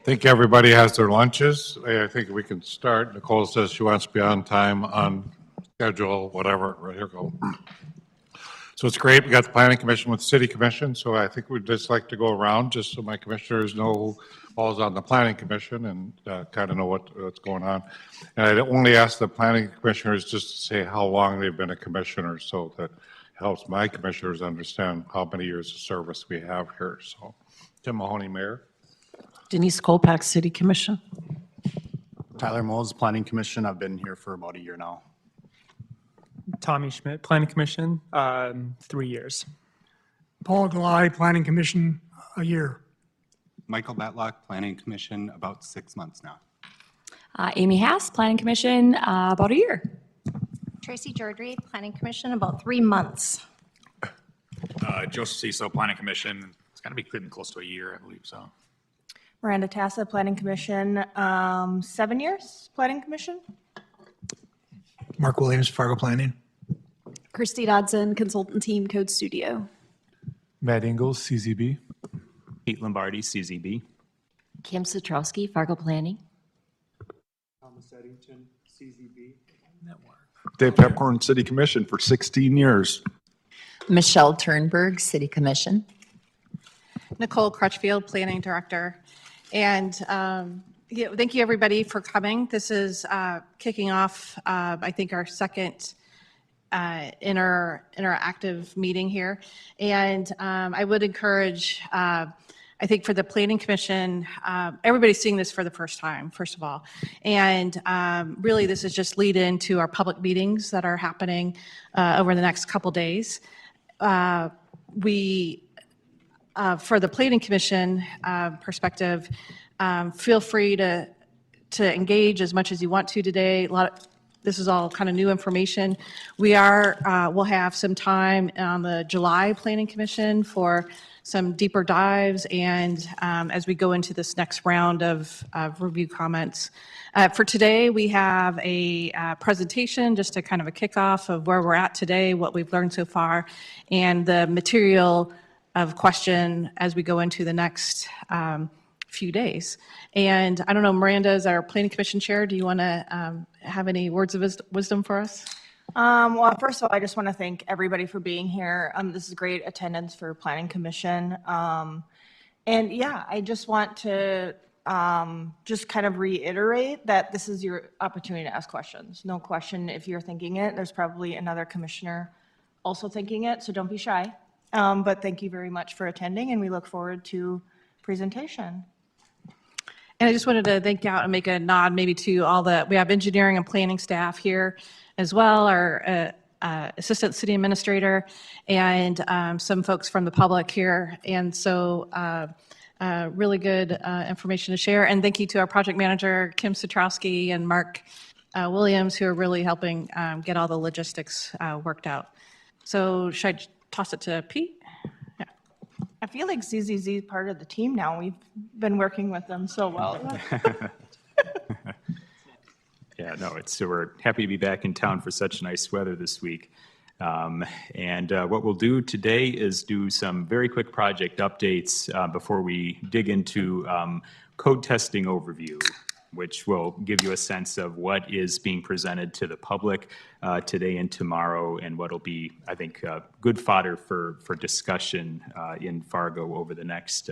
think everybody has their lunches. I think we can start. Nicole says she wants to be on time, on schedule, whatever. Right, here we go. So it's great. We got the Planning Commission with the City Commission. So I think we'd just like to go around just so my commissioners know who falls on the Planning Commission and kind of know what's going on. And I only ask the Planning Commissioners just to say how long they've been a commissioner, so that helps my commissioners understand how many years of service we have here. So Tim Mahoney, Mayor. Denise Kolpak, City Commission. Tyler Moles, Planning Commission. I've been here for about a year now. Tommy Schmidt, Planning Commission, 3 years. Paul Glide, Planning Commission, a year. Michael Batlock, Planning Commission, about 6 months now. Amy Haas, Planning Commission, about a year. Tracy George, Planning Commission, about 3 months. Joseph Ciso, Planning Commission. It's going to be getting close to a year, I believe so. Miranda Tassa, Planning Commission, 7 years, Planning Commission. Mark Williams, Fargo Planning. Christy Dodson, Consultant Team, Code Studio. Matt Ingles, CZB. Pete Lombardi, CZB. Kim Satrowski, Fargo Planning. Thomas Eddington, CZB. Dave Pepcorn, City Commission for 16 years. Michelle Turnberg, City Commission. Nicole Crutchfield, Planning Director. And thank you, everybody, for coming. This is kicking off, I think, our second interactive meeting here. And I would encourage, I think for the Planning Commission, everybody's seeing this for the first time, first of all. And really, this is just lead into our public meetings that are happening over the next couple days. For the Planning Commission perspective, feel free to engage as much as you want to today. This is all kind of new information. We'll have some time on the July Planning Commission for some deeper dives, and as we go into this next round of review comments. For today, we have a presentation, just a kind of a kickoff of where we're at today, what we've learned so far, and the material of question as we go into the next few days. And I don't know, Miranda, as our Planning Commission Chair, do you want to have any words of wisdom for us? Well, first of all, I just want to thank everybody for being here. This is great attendance for Planning Commission. And yeah, I just want to just kind of reiterate that this is your opportunity to ask questions. No question if you're thinking it. There's probably another commissioner also thinking it, so don't be shy. But thank you very much for attending, and we look forward to presentation. And I just wanted to thank out and make a nod maybe to all we have engineering and planning staff here as well, our assistant city administrator, and some folks from the public here. And so really good information to share. And thank you to our project manager, Kim Satrowski, and Mark Williams, who are really helping get all the logistics worked out. So should I toss it to Pete? Yeah. I feel like ZZZ is part of the team now. We've been working with them so well. Yeah, no, so we're happy to be back in town for such nice weather this week. And what we'll do today is do some very quick project updates before we dig into code testing overview, which will give you a sense of what is being presented to the public today and tomorrow, and what will be, I think, good fodder for discussion in Fargo over the next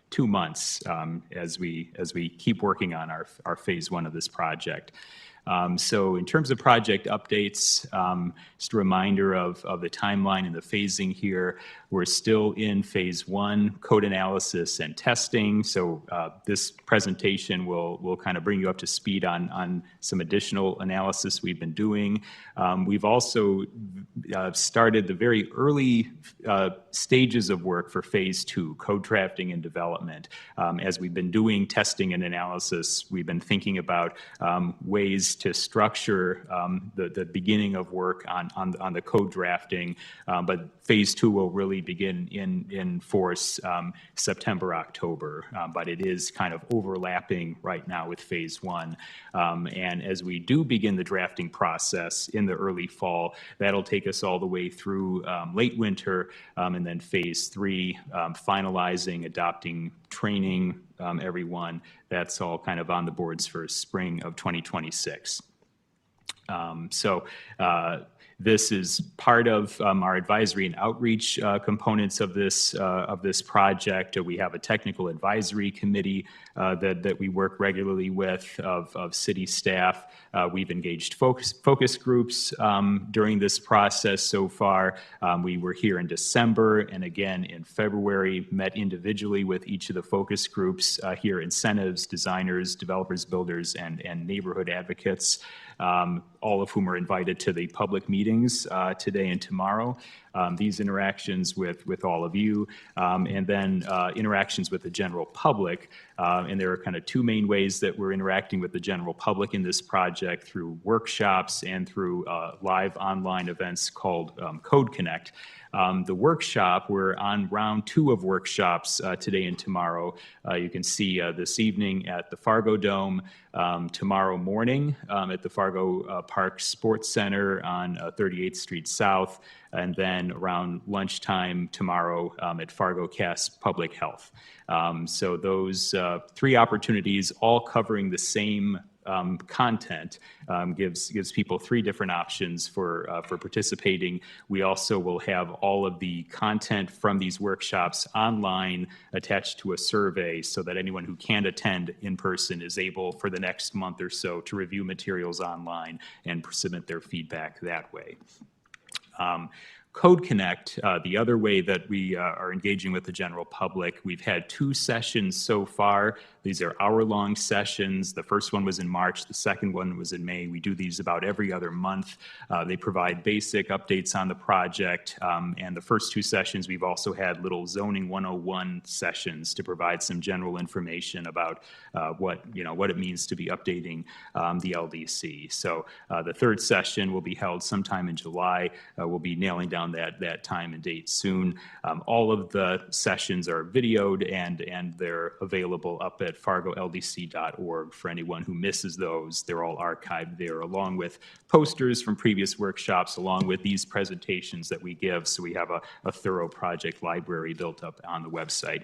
2 months as we keep working on our phase one of this project. So in terms of project updates, just a reminder of the timeline and the phasing here. We're still in phase one, code analysis and testing. So this presentation will kind of bring you up to speed on some additional analysis we've been doing. We've also started the very early stages of work for phase two, code drafting and development. As we've been doing testing and analysis, we've been thinking about ways to structure the beginning of work on the code drafting, but phase two will really begin in force September, October, but it is kind of overlapping right now with phase one. And as we do begin the drafting process in the early fall, that'll take us all the way through late winter, and then phase three, finalizing, adopting training everyone. That's all kind of on the boards for spring of 2026. This is part of our advisory and outreach components of this project. We have a technical advisory committee that we work regularly with of city staff. We've engaged focus groups during this process so far. We were here in December and again in February, met individually with each of the focus groups here, incentives, designers, developers, builders, and neighborhood advocates. All of whom are invited to the public meetings today and tomorrow. These interactions with all of you, and then interactions with the general public. And there are kind of two main ways that we're interacting with the general public in this project, through workshops and through live online events called Code Connect. The workshop, we're on round 2 of workshops today and tomorrow. You can see this evening at the Fargo Dome, tomorrow morning at the Fargo Park Sports Center on 38th Street South, and then around lunchtime tomorrow at Fargo Cass Public Health. So those 3 opportunities, all covering the same content, gives people 3 different options for participating. We also will have all of the content from these workshops online attached to a survey, so that anyone who can't attend in person is able for the next month or so to review materials online and submit their feedback that way. Code Connect, the other way that we are engaging with the general public, we've had 2 sessions so far. These are hour-long sessions. The first one was in March. The second one was in May. We do these about every other month. They provide basic updates on the project. And the first 2 sessions, we've also had little zoning 101 sessions to provide some general information about what it means to be updating the LDC. So the 3rd session will be held sometime in July. We'll be nailing down that time and date soon. All of the sessions are videoed and they're available up at fargoldc.org for anyone who misses those. They're all archived there, along with posters from previous workshops, along with these presentations that we give. So we have a thorough project library built up on the website.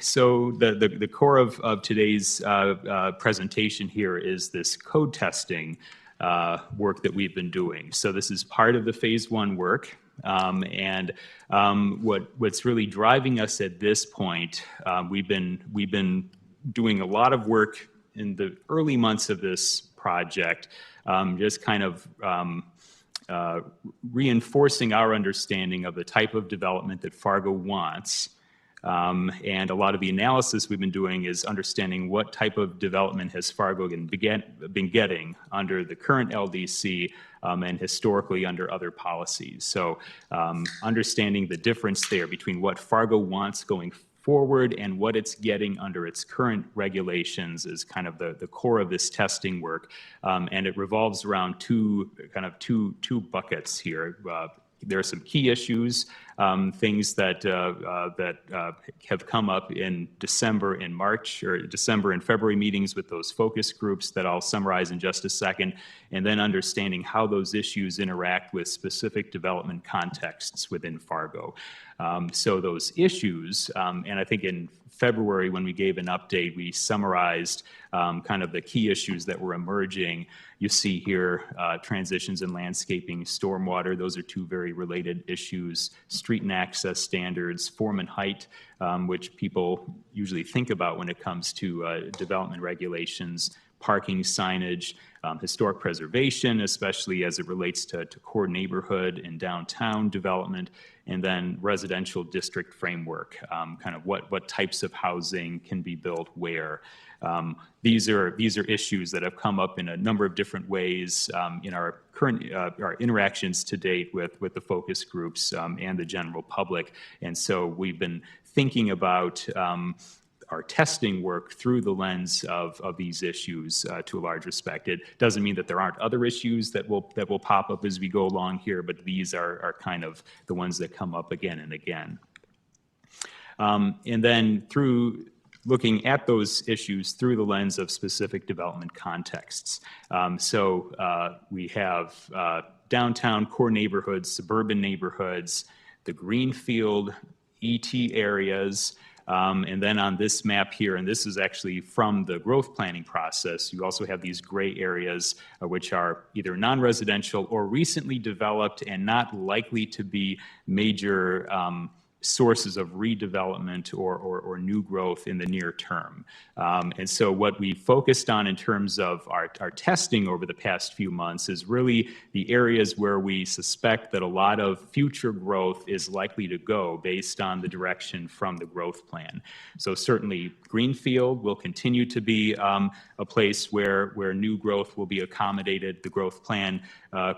So the core of today's presentation here is this code testing work that we've been doing. So this is part of the phase 1 work. What's really driving us at this point, we've been doing a lot of work in the early months of this project, just kind of reinforcing our understanding of the type of development that Fargo wants. And a lot of the analysis we've been doing is understanding what type of development has Fargo been getting under the current LDC and historically under other policies. So understanding the difference there between what Fargo wants going forward and what it's getting under its current regulations is kind of the core of this testing work. And it revolves around two buckets here. There are some key issues, things that have come up in December and March, or December and February meetings with those focus groups that I'll summarize in just a second, and then understanding how those issues interact with specific development contexts within Fargo. So those issues, and I think in February when we gave an update, we summarized kind of the key issues that were emerging. You see here transitions in landscaping, stormwater. Those are 2 very related issues. Street and access standards, form and height, which people usually think about when it comes to development regulations, parking signage, historic preservation, especially as it relates to core neighborhood and downtown development, and then residential district framework, kind of what types of housing can be built where. These are issues that have come up in a number of different ways in our current our interactions to date with the focus groups and the general public. And so we've been thinking about our testing work through the lens of these issues to a large respect. It doesn't mean that there aren't other issues that will pop up as we go along here, but these are kind of the ones that come up again and again. And then through looking at those issues through the lens of specific development contexts. So we have downtown core neighborhoods, suburban neighborhoods, the greenfield ET areas, And then on this map here, and this is actually from the growth planning process, you also have these gray areas which are either non-residential or recently developed and not likely to be major sources of redevelopment or new growth in the near term. And so what we focused on in terms of our testing over the past few months is really the areas where we suspect that a lot of future growth is likely to go based on the direction from the growth plan. So certainly Greenfield will continue to be a place where new growth will be accommodated. The growth plan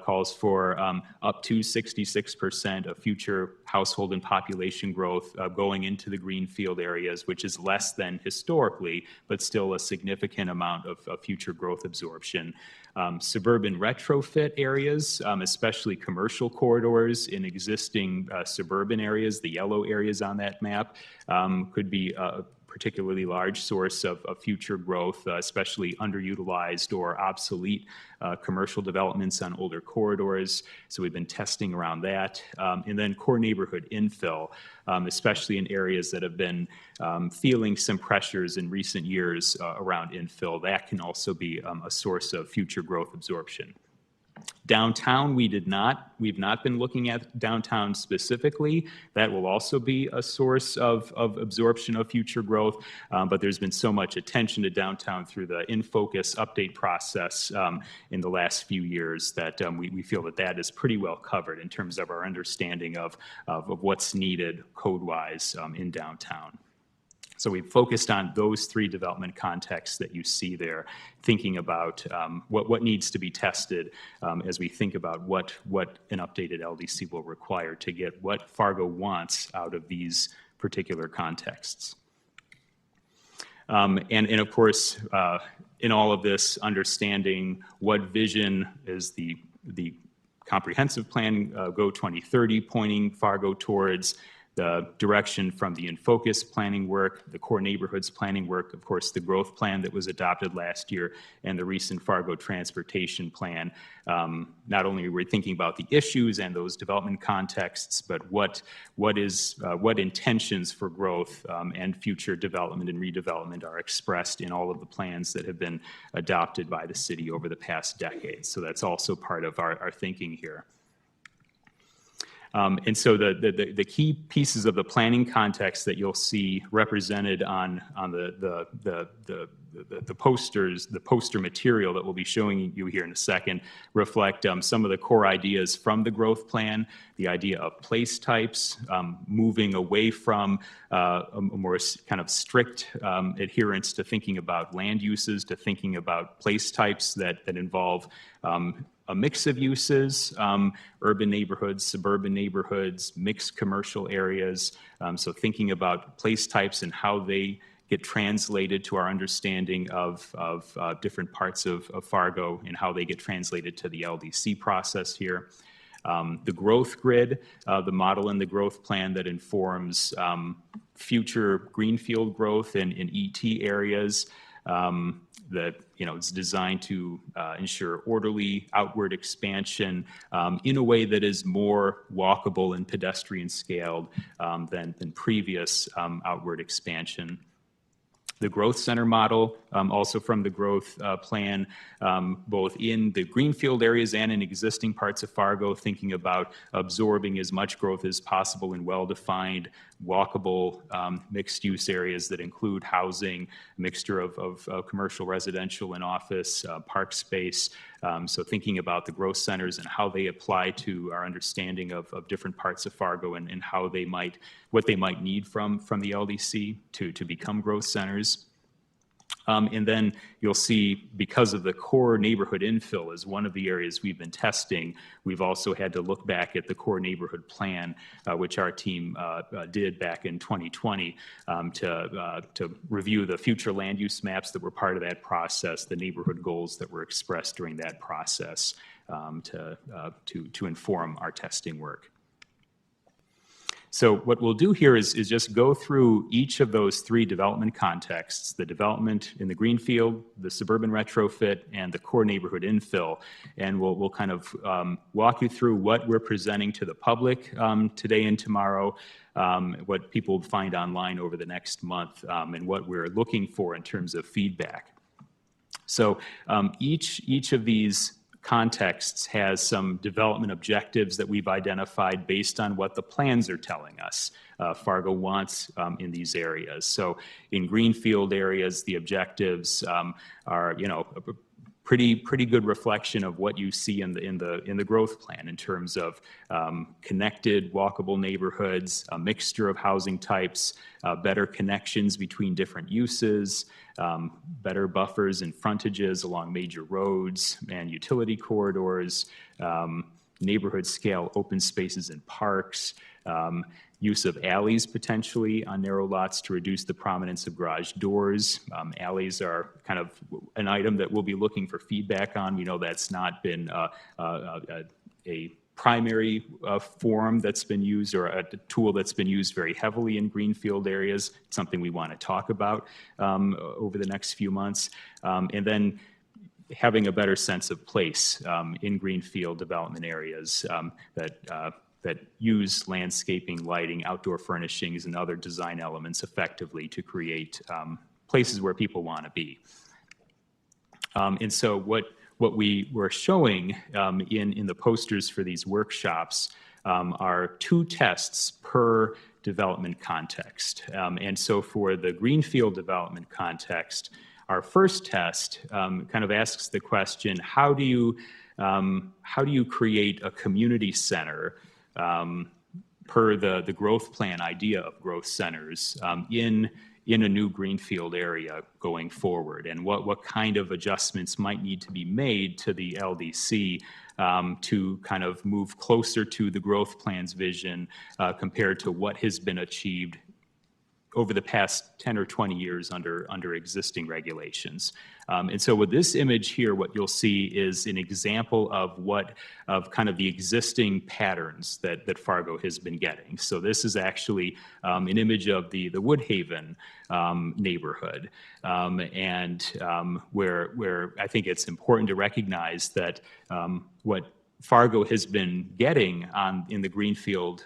calls for up to 66% of future household and population growth going into the greenfield areas, which is less than historically, but still a significant amount of future growth absorption. Suburban retrofit areas, especially commercial corridors in existing suburban areas, the yellow areas on that map, could be a particularly large source of future growth, especially underutilized or obsolete commercial developments on older corridors. So we've been testing around that. And then core neighborhood infill, especially in areas that have been feeling some pressures in recent years around infill. That can also be a source of future growth absorption. Downtown, we've not been looking at downtown specifically. That will also be a source of absorption of future growth, but there's been so much attention to downtown through the in-focus update process in the last few years that we feel that is pretty well covered in terms of our understanding of what's needed code-wise in downtown. So we've focused on those three development contexts that you see there, thinking about what needs to be tested as we think about what an updated LDC will require to get what Fargo wants out of these particular contexts. And of course, in all of this, understanding what vision is the comprehensive plan, Go 2030, pointing Fargo towards, the direction from the in-focus planning work, the core neighborhoods planning work, of course, the growth plan that was adopted last year, and the recent Fargo transportation plan. Not only are we thinking about the issues and those development contexts, but what intentions for growth and future development and redevelopment are expressed in all of the plans that have been adopted by the city over the past decade. So that's also part of our thinking here. And so the key pieces of the planning context that you'll see represented on the posters, the poster material that we'll be showing you here in a second, reflect some of the core ideas from the growth plan, the idea of place types, moving away from a more kind of strict adherence to thinking about land uses, to thinking about place types that involve a mix of uses, urban neighborhoods, suburban neighborhoods, mixed commercial areas. So thinking about place types and how they get translated to our understanding of different parts of Fargo and how they get translated to the LDC process here. The growth grid, the model in the growth plan that informs future greenfield growth in ET areas, that it's designed to ensure orderly outward expansion in a way that is more walkable and pedestrian scaled than previous outward expansion. The growth center model, also from the growth plan, both in the greenfield areas and in existing parts of Fargo, thinking about absorbing as much growth as possible in well-defined, walkable, mixed-use areas that include housing, mixture of commercial, residential, and office, park space. So thinking about the growth centers and how they apply to our understanding of different parts of Fargo and how they might, what they might need from the LDC to become growth centers. And then you'll see, because of the core neighborhood infill as one of the areas we've been testing, we've also had to look back at the core neighborhood plan, which our team did back in 2020 to review the future land use maps that were part of that process, the neighborhood goals that were expressed during that process to inform our testing work. So what we'll do here is just go through each of those three development contexts, the development in the greenfield, the suburban retrofit, and the core neighborhood infill. And we'll kind of walk you through what we're presenting to the public today and tomorrow, what people find online over the next month, and what we're looking for in terms of feedback. So each of these contexts has some development objectives that we've identified based on what the plans are telling us Fargo wants in these areas. So in greenfield areas, the objectives are, you know, a pretty good reflection of what you see in the growth plan in terms of connected, walkable neighborhoods, a mixture of housing types, better connections between different uses, better buffers and frontages along major roads and utility corridors, neighborhood scale open spaces and parks, use of alleys potentially on narrow lots to reduce the prominence of garage doors. Alleys are kind of an item that we'll be looking for feedback on. We know that's not been a primary form that's been used, or a tool that's been used very heavily in greenfield areas. It's something we want to talk about over the next few months. And then having a better sense of place in greenfield development areas that use landscaping, lighting, outdoor furnishings, and other design elements effectively to create places where people want to be. And so what we were showing in the posters for these workshops are 2 tests per development context. And so for the greenfield development context, our first test kind of asks the question, how do you create a community center per the growth plan idea of growth centers in a new greenfield area going forward, and what kind of adjustments might need to be made to the LDC to kind of move closer to the growth plan's vision compared to what has been achieved over the past 10 or 20 years under existing regulations. And so with this image here, what you'll see is an example of kind of the existing patterns that Fargo has been getting. So this is actually an image of the Woodhaven neighborhood, and where I think it's important to recognize that what Fargo has been getting in the greenfield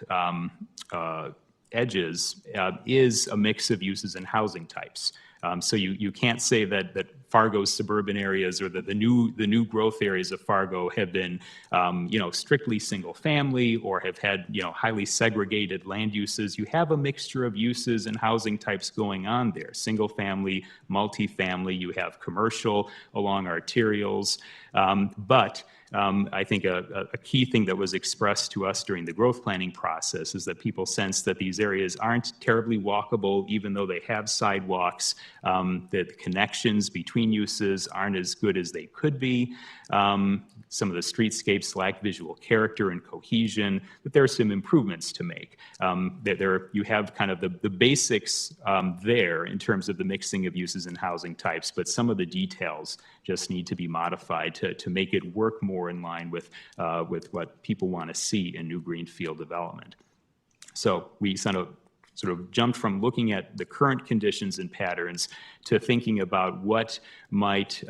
edges is a mix of uses and housing types. So you can't say that Fargo's suburban areas or the new growth areas of Fargo have been strictly single family or have had highly segregated land uses. You have a mixture of uses and housing types going on there. Single family, multifamily, you have commercial along arterials, but I think a key thing that was expressed to us during the growth planning process is that people sense that these areas aren't terribly walkable, even though they have sidewalks, that the connections between uses aren't as good as they could be. Some of the streetscapes lack visual character and cohesion, but there are some improvements to make. You have kind of the basics there in terms of the mixing of uses and housing types, but some of the details just need to be modified to make it work more in line with what people want to see in new greenfield development. So we sort of jumped from looking at the current conditions and patterns to thinking about what might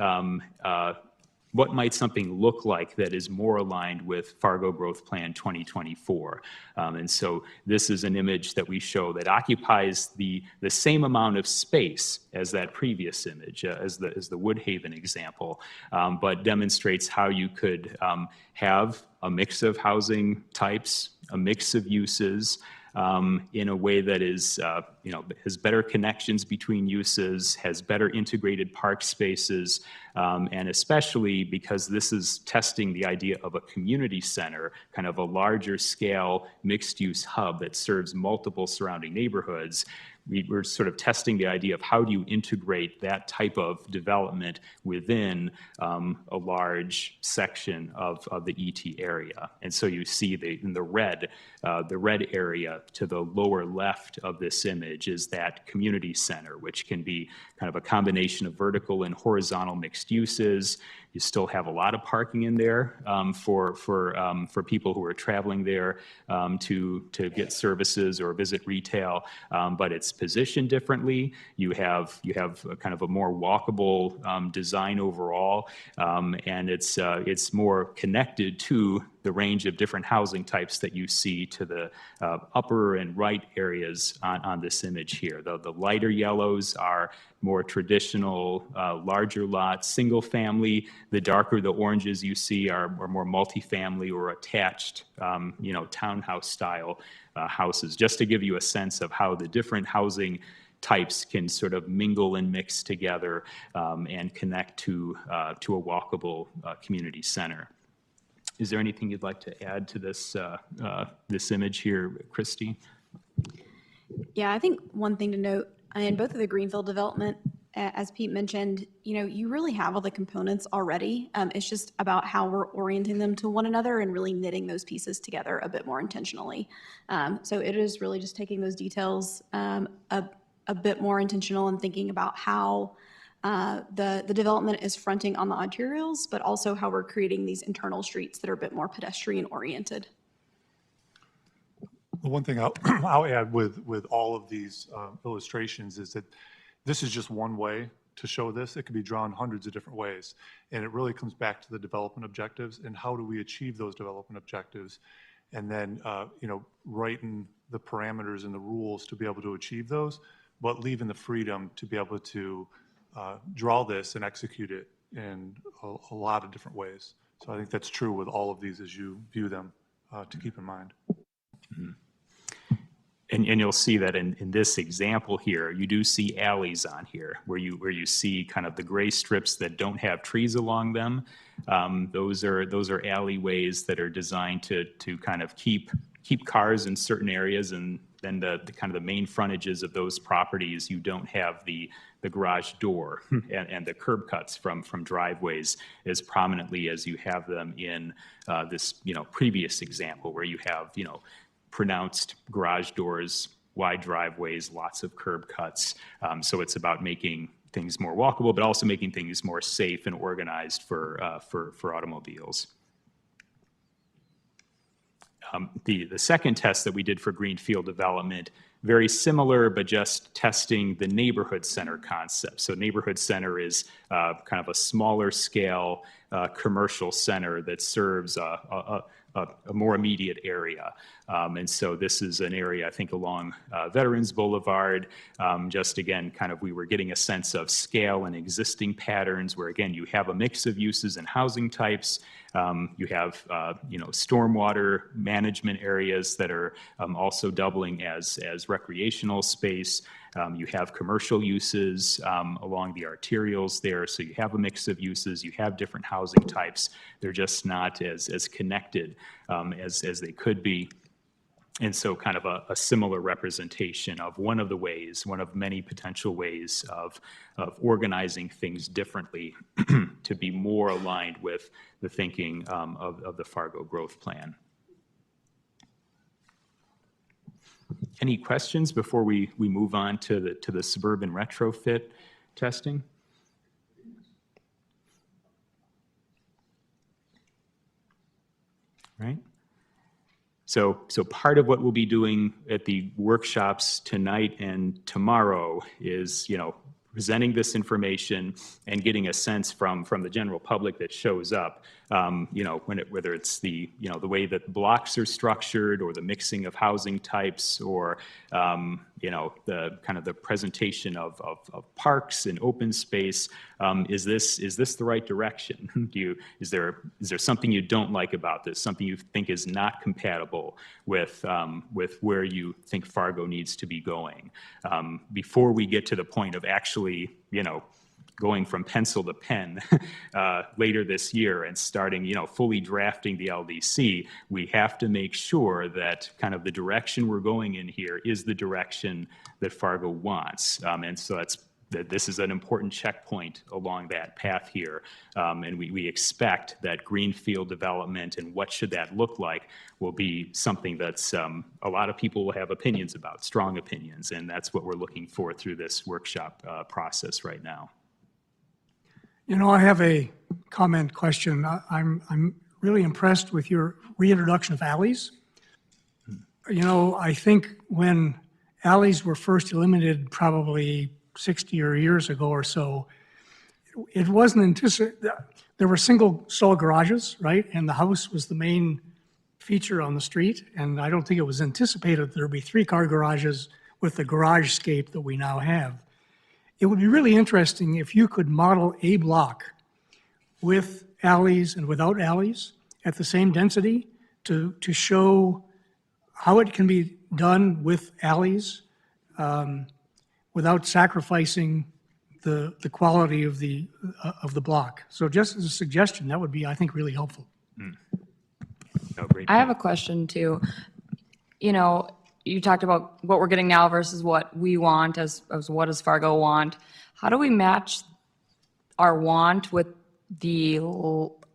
something look like that is more aligned with Fargo Growth Plan 2024. And so this is an image that we show that occupies the same amount of space as that previous image, as the Woodhaven example, but demonstrates how you could have a mix of housing types, a mix of uses, in a way that is, has better connections between uses, has better integrated park spaces, and especially because this is testing the idea of a community center, kind of a larger scale mixed-use hub that serves multiple surrounding neighborhoods. We're sort of testing the idea of how do you integrate that type of development within a large section of the ET area. And so you see in the red area to the lower left of this image is that community center, which can be kind of a combination of vertical and horizontal mixed mixed uses. You still have a lot of parking in there for people who are traveling there to get services or visit retail, but it's positioned differently. You have a kind of a more walkable design overall, and it's more connected to the range of different housing types that you see to the upper and right areas on this image here. The lighter yellows are more traditional, larger lots, single family. The darker the oranges you see are more multifamily or attached, townhouse style houses, just to give you a sense of how the different housing types can sort of mingle and mix together and connect to a walkable community center. Is there anything you'd like to add to this this image here, Christy? Yeah, I think one thing to note in both of the Greenfield development, as Pete mentioned, you really have all the components already. It's just about how we're orienting them to one another and really knitting those pieces together a bit more intentionally. So it is really just taking those details a bit more intentional and thinking about how the development is fronting on the arterials, but also how we're creating these internal streets that are a bit more pedestrian oriented. The one thing I'll add with all of these illustrations is that this is just one way to show this. It could be drawn hundreds of different ways. And it really comes back to the development objectives and how do we achieve those development objectives. And then, writing the parameters and the rules to be able to achieve those, but leaving the freedom to be able to draw this and execute it in a lot of different ways. So I think that's true with all of these as you view them to keep in mind. Mm-hmm. And you'll see that in this example here, you do see alleys on here where you see kind of the gray strips that don't have trees along them. Those are alleyways that are designed to kind of keep cars in certain areas, and then the kind of the main frontages of those properties, you don't have the garage door and the curb cuts from driveways as prominently as you have them in this previous example where you have pronounced garage doors, wide driveways, lots of curb cuts. So it's about making things more walkable, but also making things more safe and organized for automobiles. The second test that we did for Greenfield development, very similar, but just testing the neighborhood center concept. So neighborhood center is kind of a smaller scale commercial center that serves a more immediate area. And so this is an area, I think, along Veterans Boulevard. Just again, kind of we were getting a sense of scale and existing patterns where, again, you have a mix of uses and housing types. You have, stormwater management areas that are also doubling as recreational space. You have commercial uses along the arterials there, so you have a mix of uses. You have different housing types. They're just not as connected as they could be. And so kind of a similar representation of one of many potential ways of organizing things differently to be more aligned with the thinking of the Fargo Growth Plan. Any questions before we move on to the suburban retrofit testing? Right. So part of what we'll be doing at the workshops tonight and tomorrow is, presenting this information and getting a sense from the general public that shows up, whether it's the way that blocks are structured or the mixing of housing types or, the kind of the presentation of parks and open space. Is this the right direction? Is there something you don't like about this? Something you think is not compatible with where you think Fargo needs to be going? Before we get to the point of actually, going from pencil to pen later this year and starting, fully drafting the LDC, we have to make sure that kind of the direction we're going in here is the direction that Fargo wants. And so this is an important checkpoint along that path here. And we expect that greenfield development and what should that look like will be something that's a lot of people will have opinions about, strong opinions. And that's what we're looking for through this workshop process right now. You know, I have a comment question. I'm really impressed with your reintroduction of alleys. You know, I think when alleys were first eliminated probably 60 years ago or so, it wasn't anticipated. There were single stall garages, right? And the house was the main feature on the street. And I don't think it was anticipated there'd be 3-car garages with the garage scape that we now have. It would be really interesting if you could model a block with alleys and without alleys at the same density to show how it can be done with alleys without sacrificing the quality of the block. So just as a suggestion, that would be, I think, really helpful. No, great I have a question too. You know, you talked about what we're getting now versus what we want as what does Fargo want. How do we match our want with the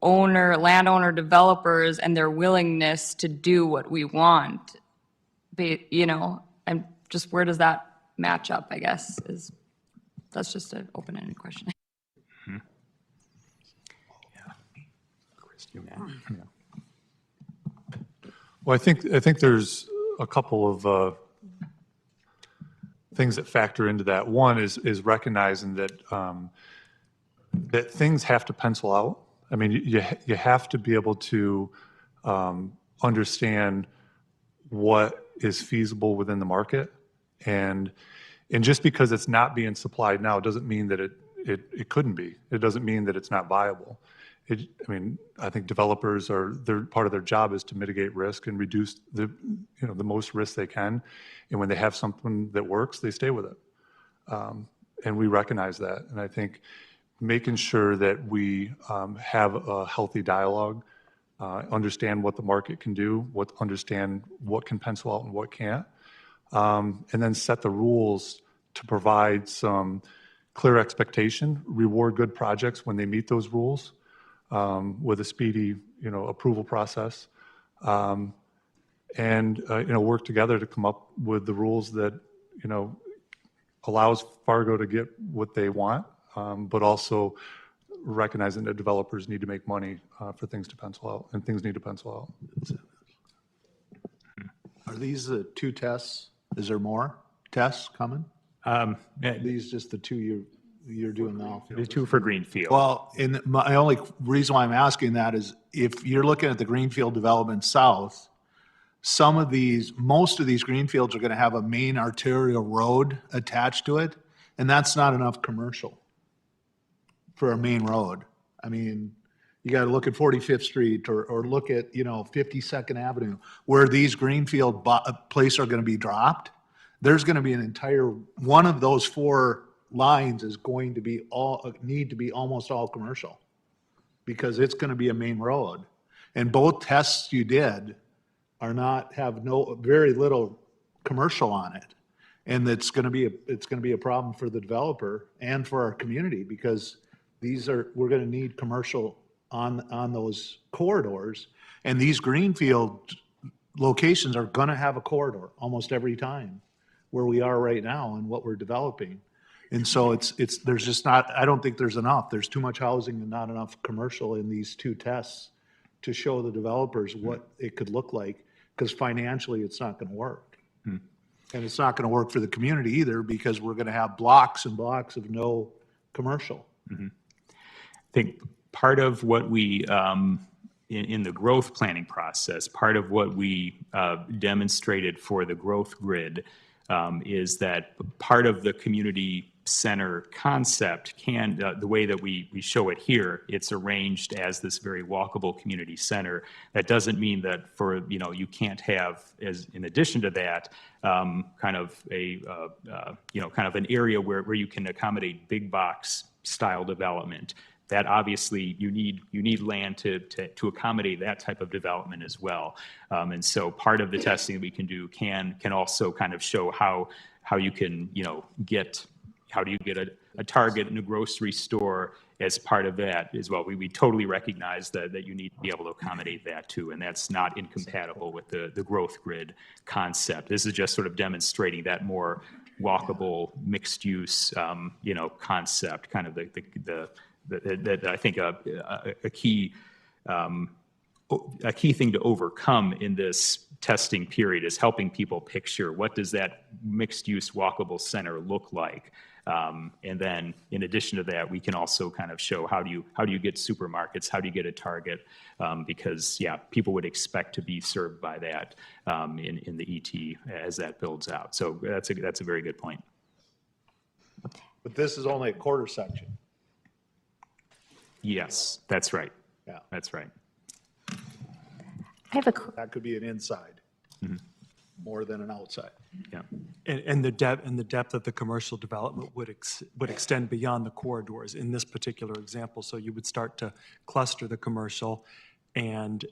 landowner developers and their willingness to do what we want? You know, and just where does that match up, I guess, that's just an open-ended question. Well, I think there's a couple of things that factor into that. One is recognizing that that things have to pencil out. I mean, you have to be able to understand what is feasible within the market, and just because it's not being supplied now doesn't mean that it couldn't be. It doesn't mean that it's not viable. I mean, I think developers part of their job is to mitigate risk and reduce the most risk they can. And when they have something that works, they stay with it. And we recognize that. And I think making sure that we have a healthy dialogue, understand what the market can do, understand what can pencil out and what can't, and then set the rules to provide some clear expectation, reward good projects when they meet those rules, with a speedy, approval process, and work together to come up with the rules that, allows Fargo to get what they want, but also recognizing that developers need to make money for things to pencil out, and things need to pencil out. Are these the 2 tests? Is there more tests coming? These just the 2 you're doing now? The 2 for Greenfield. Well, and my only reason why I'm asking that is if you're looking at the Greenfield development south, most of these Greenfields are going to have a main arterial road attached to it, and that's not enough commercial for a main road. I mean, you got to look at 45th Street or look at, 52nd Avenue, where these Greenfield places are going to be dropped. There's going to be one of those 4 lines is going to be need to be almost all commercial because it's going to be a main road. And both tests you did have very little commercial on it. And it's going to be a problem for the developer and for our community because we're going to need commercial on those corridors. And these Greenfield locations are going to have a corridor almost every time where we are right now and what we're developing. And so there's just not, I don't think there's enough. There's too much housing and not enough commercial in these 2 tests to show the developers what it could look like, because financially it's not going to work. And it's not going to work for the community either because we're going to have blocks and blocks of no commercial. I think part of what we, in the growth planning process, part of what we demonstrated for the growth grid is that part of the community center concept the way that we show it here, it's arranged as this very walkable community center. That doesn't mean that you can't have, in addition to that, kind of an area where you can accommodate big box style development. That obviously you need land to accommodate that type of development as well. And so part of the testing that we can do can also kind of show how you can get a Target and a grocery store as part of that as well. We totally recognize that you need to be able to accommodate that too, and that's not incompatible with the growth grid concept. This is just sort of demonstrating that more walkable mixed use concept, kind of that I think a key thing to overcome in this testing period is helping people picture what does that mixed-use walkable center look like. And then in addition to that, we can also kind of show how do you get supermarkets, how do you get a Target, because yeah, people would expect to be served by that in the ET as that builds out. So that's a very good point. But this is only a quarter section. Yes, that's right. Yeah. That's right. I have a, That could be an inside more than an outside. Yeah. And the depth of the commercial development would extend beyond the corridors in this particular example. So you would start to cluster the commercial and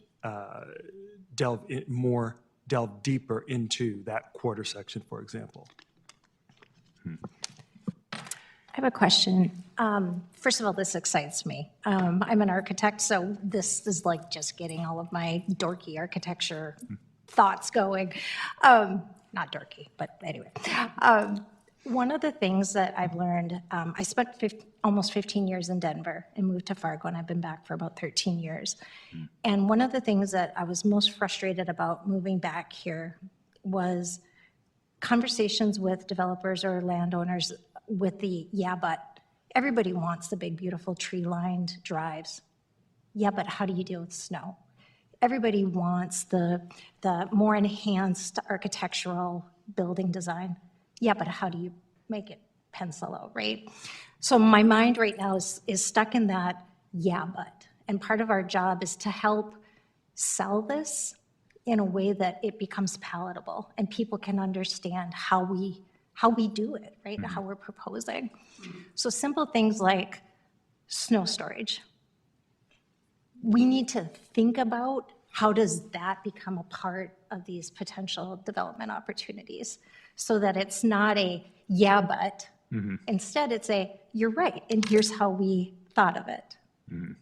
delve deeper into that quarter section, for example. I have a question. First of all, this excites me. I'm an architect, so this is like just getting all of my dorky architecture thoughts going. Not dorky, but anyway. One of the things that I've learned, I spent almost 15 years in Denver and moved to Fargo, and I've been back for about 13 years. And one of the things that I was most frustrated about moving back here was conversations with developers or landowners with the, yeah, but everybody wants the big, beautiful tree-lined drives. Yeah, but how do you deal with snow? Everybody wants the more enhanced architectural building design. Yeah, but how do you make it pencil out, right? So my mind right now is stuck in that, yeah, but. And part of our job is to help sell this in a way that it becomes palatable and people can understand how we do it, right? How we're proposing. So simple things like snow storage. We need to think about how does that become a part of these potential development opportunities so that it's not a yeah, but. Instead, it's a you're right, and here's how we thought of it.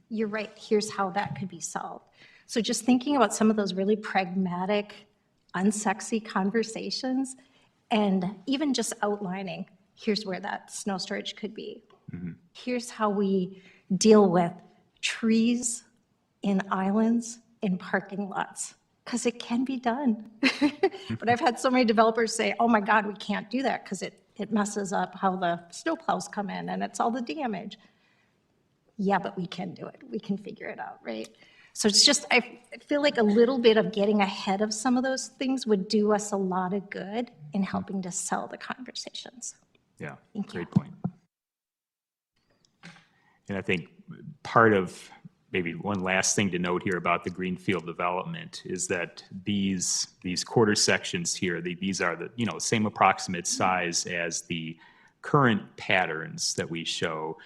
You're right, here's how that could be solved. So just thinking about some of those really pragmatic, unsexy conversations and even just outlining, here's where that snow storage could be. Here's how we deal with trees in islands in parking lots, because it can be done. But I've had so many developers say, oh my God, we can't do that because it messes up how the snowplows come in and it's all the damage. Yeah, but we can do it. We can figure it out, right? So it's just, I feel like a little bit of getting ahead of some of those things would do us a lot of good in helping to sell the conversations. Yeah, great point. And I think part of maybe one last thing to note here about the greenfield development is that these quarter sections here, these are the same approximate size as the current patterns that we show,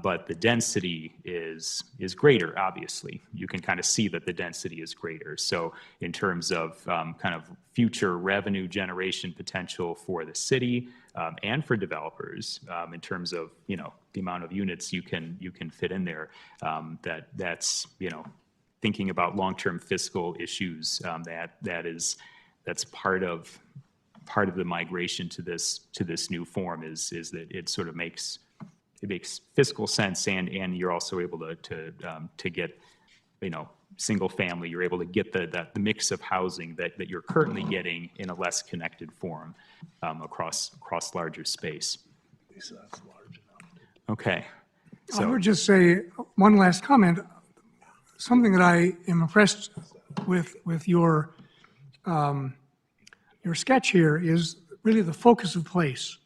but the density is greater, obviously. You can kind of see that the density is greater. So in terms of kind of future revenue generation potential for the city and for developers, in terms of, the amount of units you can fit in there, that's thinking about long-term fiscal issues, that's part of the migration to this new form is that it sort of makes fiscal sense, and you're also able to get single family. You're able to get the mix of housing that you're currently getting in a less connected form across larger space. Okay. I would just say one last comment. Something that I am impressed with your sketch here is really the focus of place.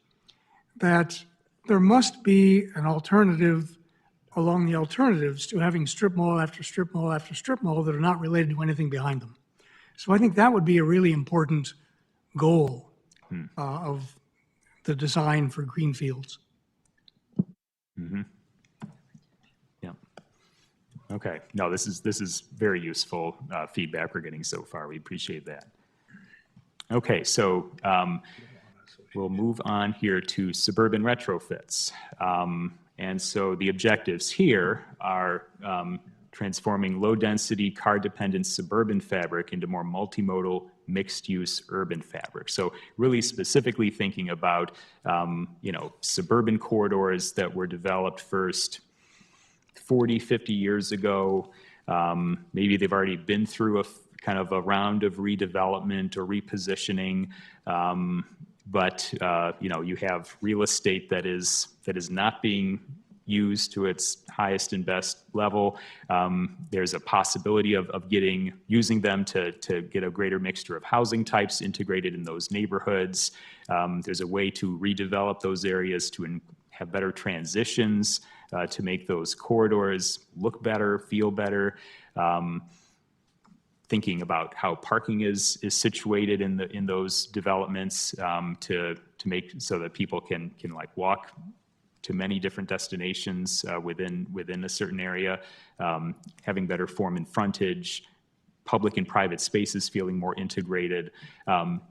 That there must be an alternative along the alternatives to having strip mall after strip mall after strip mall that are not related to anything behind them. So I think that would be a really important goal of the design for greenfields. Yeah. Okay. No, this is very useful feedback we're getting so far. We appreciate that. Okay, so we'll move on here to suburban retrofits. And so the objectives here are transforming low-density, car-dependent suburban fabric into more multimodal, mixed-use urban fabric. So really specifically thinking about, suburban corridors that were developed first 40, 50 years ago. Maybe they've already been through kind of a round of redevelopment or repositioning. But you have real estate that is not being used to its highest and best level. There's a possibility of using them to get a greater mixture of housing types integrated in those neighborhoods. There's a way to redevelop those areas to have better transitions, to make those corridors look better, feel better. Thinking about how parking is situated in those developments, to make so that people can like walk to many different destinations within a certain area, having better form and frontage, public and private spaces feeling more integrated.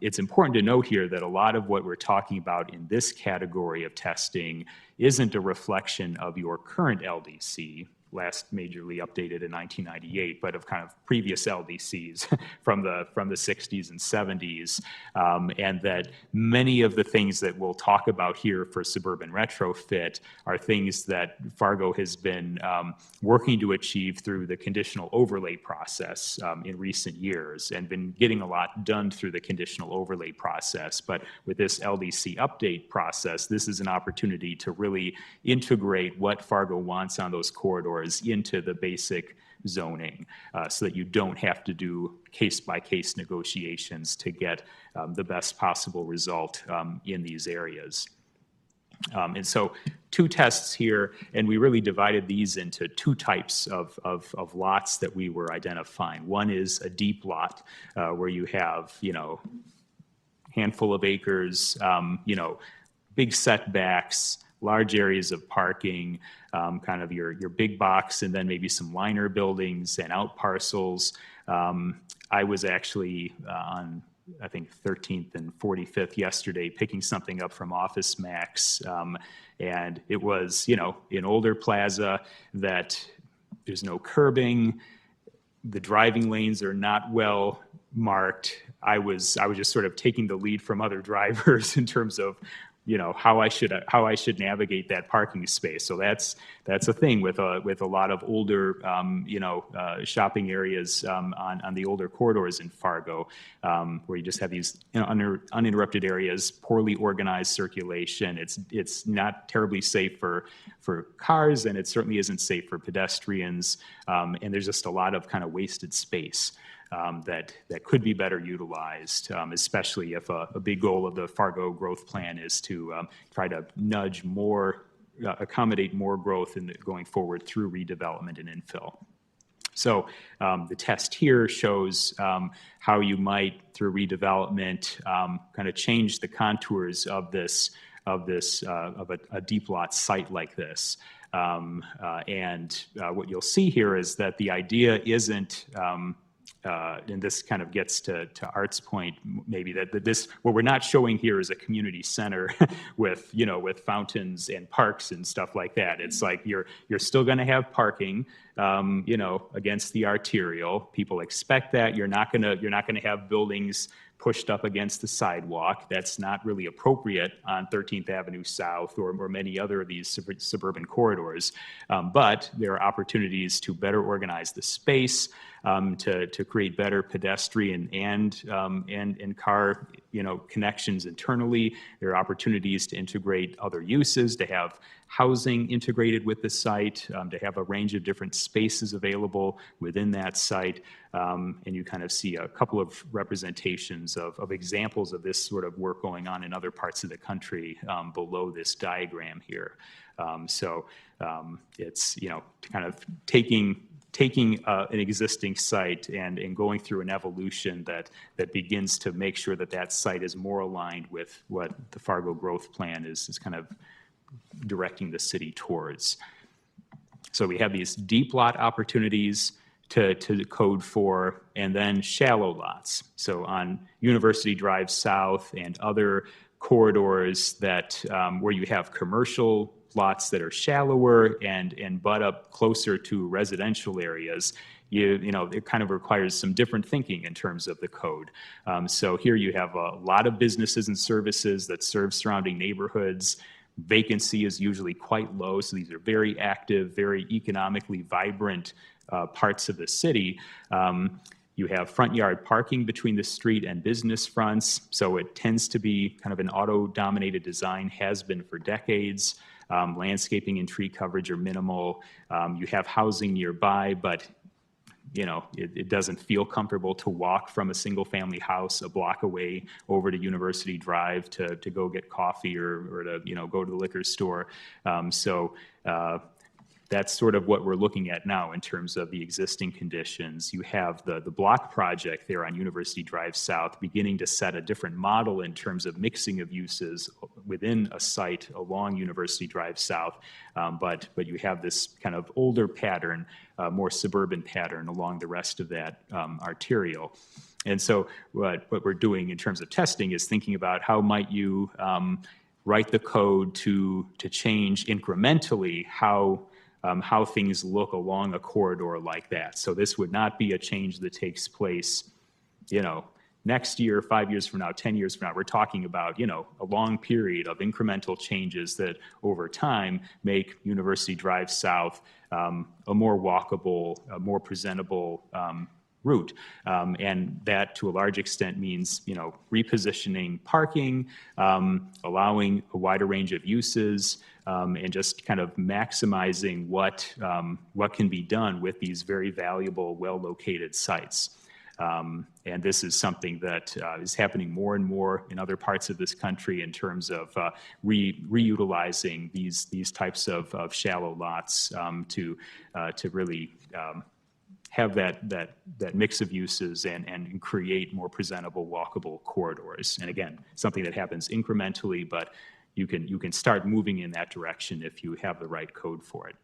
It's important to note here that a lot of what we're talking about in this category of testing isn't a reflection of your current LDC, last majorly updated in 1998, but of kind of previous LDCs from the 60s and 70s, and that many of the things that we'll talk about here for suburban retrofit are things that Fargo has been working to achieve through the conditional overlay process in recent years, and been getting a lot done through the conditional overlay process. But with this LDC update process, this is an opportunity to really integrate what Fargo wants on those corridors into the basic zoning, so that you don't have to do case-by-case negotiations to get the best possible result in these areas. And so 2 tests here, and we really divided these into 2 types of lots that we were identifying. One is a deep lot, where you have, handful of acres, big setbacks, large areas of parking, kind of your big box, and then maybe some liner buildings and out parcels. I was actually on, I think, 13th and 45th yesterday picking something up from Office Max, and it was, an older plaza that there's no curbing, the driving lanes are not well marked. I was just sort of taking the lead from other drivers in terms of how I should navigate that parking space. So that's a thing with a lot of older shopping areas on the older corridors in Fargo, where you just have these uninterrupted areas, poorly organized circulation. It's not terribly safe for cars, and it certainly isn't safe for pedestrians. And there's just a lot of kind of wasted space that could be better utilized, especially if a big goal of the Fargo growth plan is to try to nudge more, accommodate more growth going forward through redevelopment and infill. So the test here shows how you might, through redevelopment, kind of change the contours of a deep lot site like this. And what you'll see here is that the idea isn't, and this kind of gets to Art's point, maybe that what we're not showing here is a community center with fountains and parks and stuff like that. It's like you're still going to have parking, against the arterial. People expect that. You're not going to have buildings pushed up against the sidewalk. That's not really appropriate on 13th Avenue South or many other of these suburban corridors. But there are opportunities to better organize the space, to create better pedestrian and car connections internally. There are opportunities to integrate other uses, to have housing integrated with the site, to have a range of different spaces available within that site. And you kind of see a couple of representations of examples of this sort of work going on in other parts of the country below this diagram here. So it's, kind of taking an existing site and going through an evolution that begins to make sure that site is more aligned with what the Fargo growth plan is kind of directing the city towards. So we have these deep lot opportunities to code for, and then shallow lots. So on University Drive South and other corridors that where you have commercial lots that are shallower and butt up closer to residential areas, it kind of requires some different thinking in terms of the code. So here you have a lot of businesses and services that serve surrounding neighborhoods, Vacancy is usually quite low, so these are very active, very economically vibrant parts of the city. You have front yard parking between the street and business fronts, so it tends to be kind of an auto-dominated design, has been for decades. Landscaping and tree coverage are minimal. You have housing nearby, but you know, it doesn't feel comfortable to walk from a single-family house a block away over to University Drive to go get coffee or to, you know, go to the liquor store. That's sort of what we're looking at now in terms of the existing conditions. You have the block project there on University Drive South beginning to set a different model in terms of mixing of uses within a site along University Drive South. But you have this kind of older pattern, more suburban pattern along the rest of that arterial. And so what we're doing in terms of testing is thinking about how might you write the code to change incrementally how things look along a corridor like that. So this would not be a change that takes place, you know, next year, 5 years from now, 10 years from now. We're talking about, you know, a long period of incremental changes that over time make University Drive South a more walkable, a more presentable route. And that to a large extent means, you know, repositioning parking, allowing a wider range of uses, and just kind of maximizing what can be done with these very valuable, well-located sites. And this is something that is happening more and more in other parts of this country in terms of reutilizing these types of shallow lots to really have that mix of uses and create more presentable, walkable corridors. And again, something that happens incrementally, but you can start moving in that direction if you have the right code for it.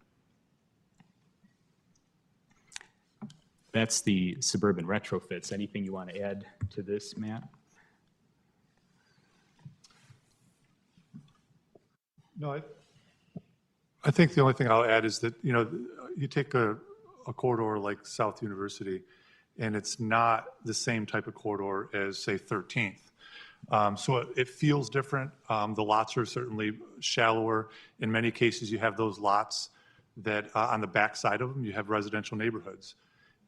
That's the suburban retrofits. Anything you want to add to this, Matt? No, I think the only thing I'll add is that, you know, you take a corridor like South University, and it's not the same type of corridor as, say, 13th. So it feels different. The lots are certainly shallower. In many cases, you have those lots that on the back side of them, you have residential neighborhoods.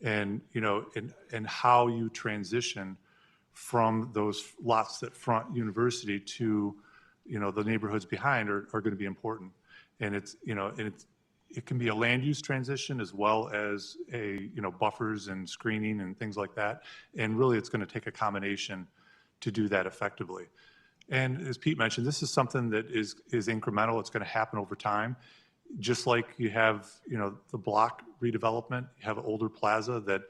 And, you know, and how you transition from those lots that front University to, you know, the neighborhoods behind are going to be important. And it's, you know, and it can be a land use transition as well as a, you know, buffers and screening and things like that. And really, it's going to take a combination to do that effectively. And as Pete mentioned, this is something that is incremental. It's going to happen over time. Just like you have, you know, the block redevelopment, you have an older plaza that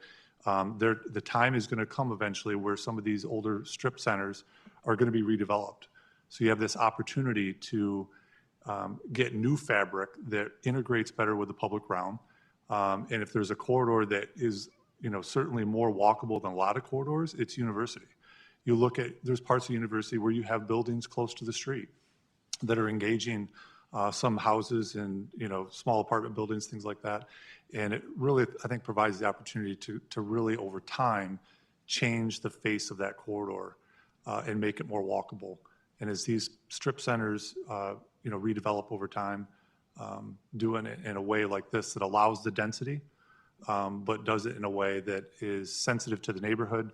the time is going to come eventually where some of these older strip centers are going to be redeveloped. So you have this opportunity to get new fabric that integrates better with the public realm. And if there's a corridor that is, you know, certainly more walkable than a lot of corridors, it's University. You look at, there's parts of University where you have buildings close to the street that are engaging some houses and, you know, small apartment buildings, things like that. And it really, I think, provides the opportunity to really, over time, change the face of that corridor and make it more walkable. And as these strip centers, you know, redevelop over time, doing it in a way like this that allows the density, but does it in a way that is sensitive to the neighborhood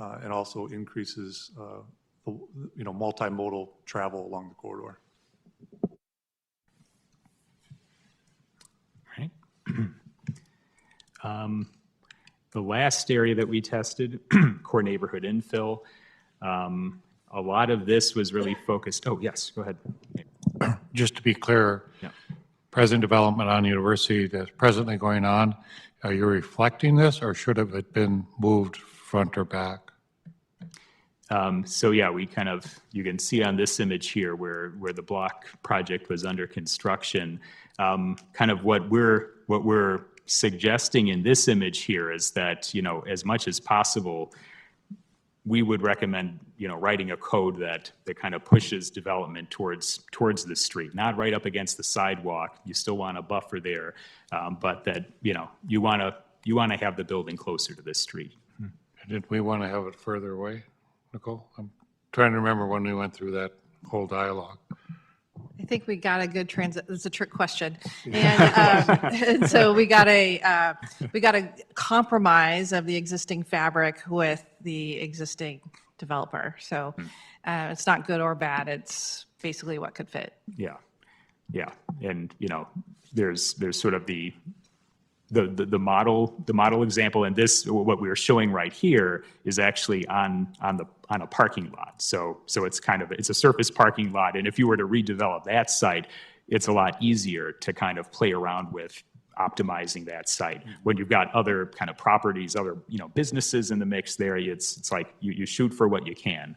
and also increases, you know, multimodal travel along the corridor. The last area that we tested, core neighborhood infill, a lot of this was really focused. Oh, yes, go ahead. Just to be clear, present development on University that's presently going on, are you reflecting this, or should have it been moved front or back? So yeah, we kind of, you can see on this image here where the block project was under construction, kind of what we're suggesting in this image here is that, you know, as much as possible, we would recommend, you know, writing a code that kind of pushes development towards the street, not right up against the sidewalk. You still want a buffer there, but that, you know, you want to have the building closer to the street. Did we want to have it further away, Nicole? I'm trying to remember when we went through that whole dialogue. think we got a good it's a trick question. And so we got a compromise of the existing fabric with the existing developer. So it's not good or bad. It's basically what could fit. Yeah, yeah, and there's sort of the model example, and this what we're showing right here is actually on a parking lot. So it's a surface parking lot, and if you were to redevelop that site, it's a lot easier to kind of play around with optimizing that site. When you've got other kind of properties, other businesses in the mix there, it's like you shoot for what you can,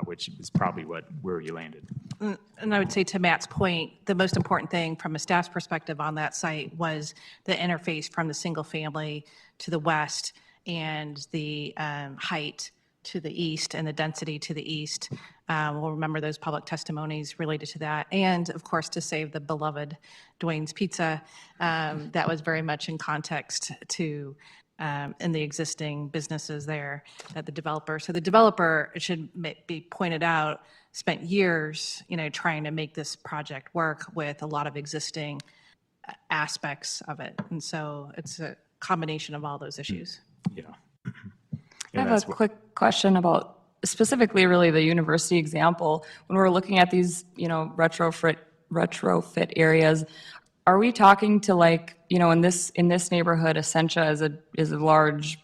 which is probably where you landed. And I would say to Matt's point, the most important thing from a staff's perspective on that site was the interface from the single family to the west and the height to the east and the density to the east. We'll remember those public testimonies related to that. And of course, to save the beloved Dwayne's Pizza, that was very much in context to in the existing businesses there at the developer. So the developer, it should be pointed out, spent years, trying to make this project work with a lot of existing aspects of it. And so it's a combination of all those issues. Yeah. I have a quick question about specifically really the university example. When we're looking at these, retrofit areas, are we talking to in this neighborhood, Essentia is a large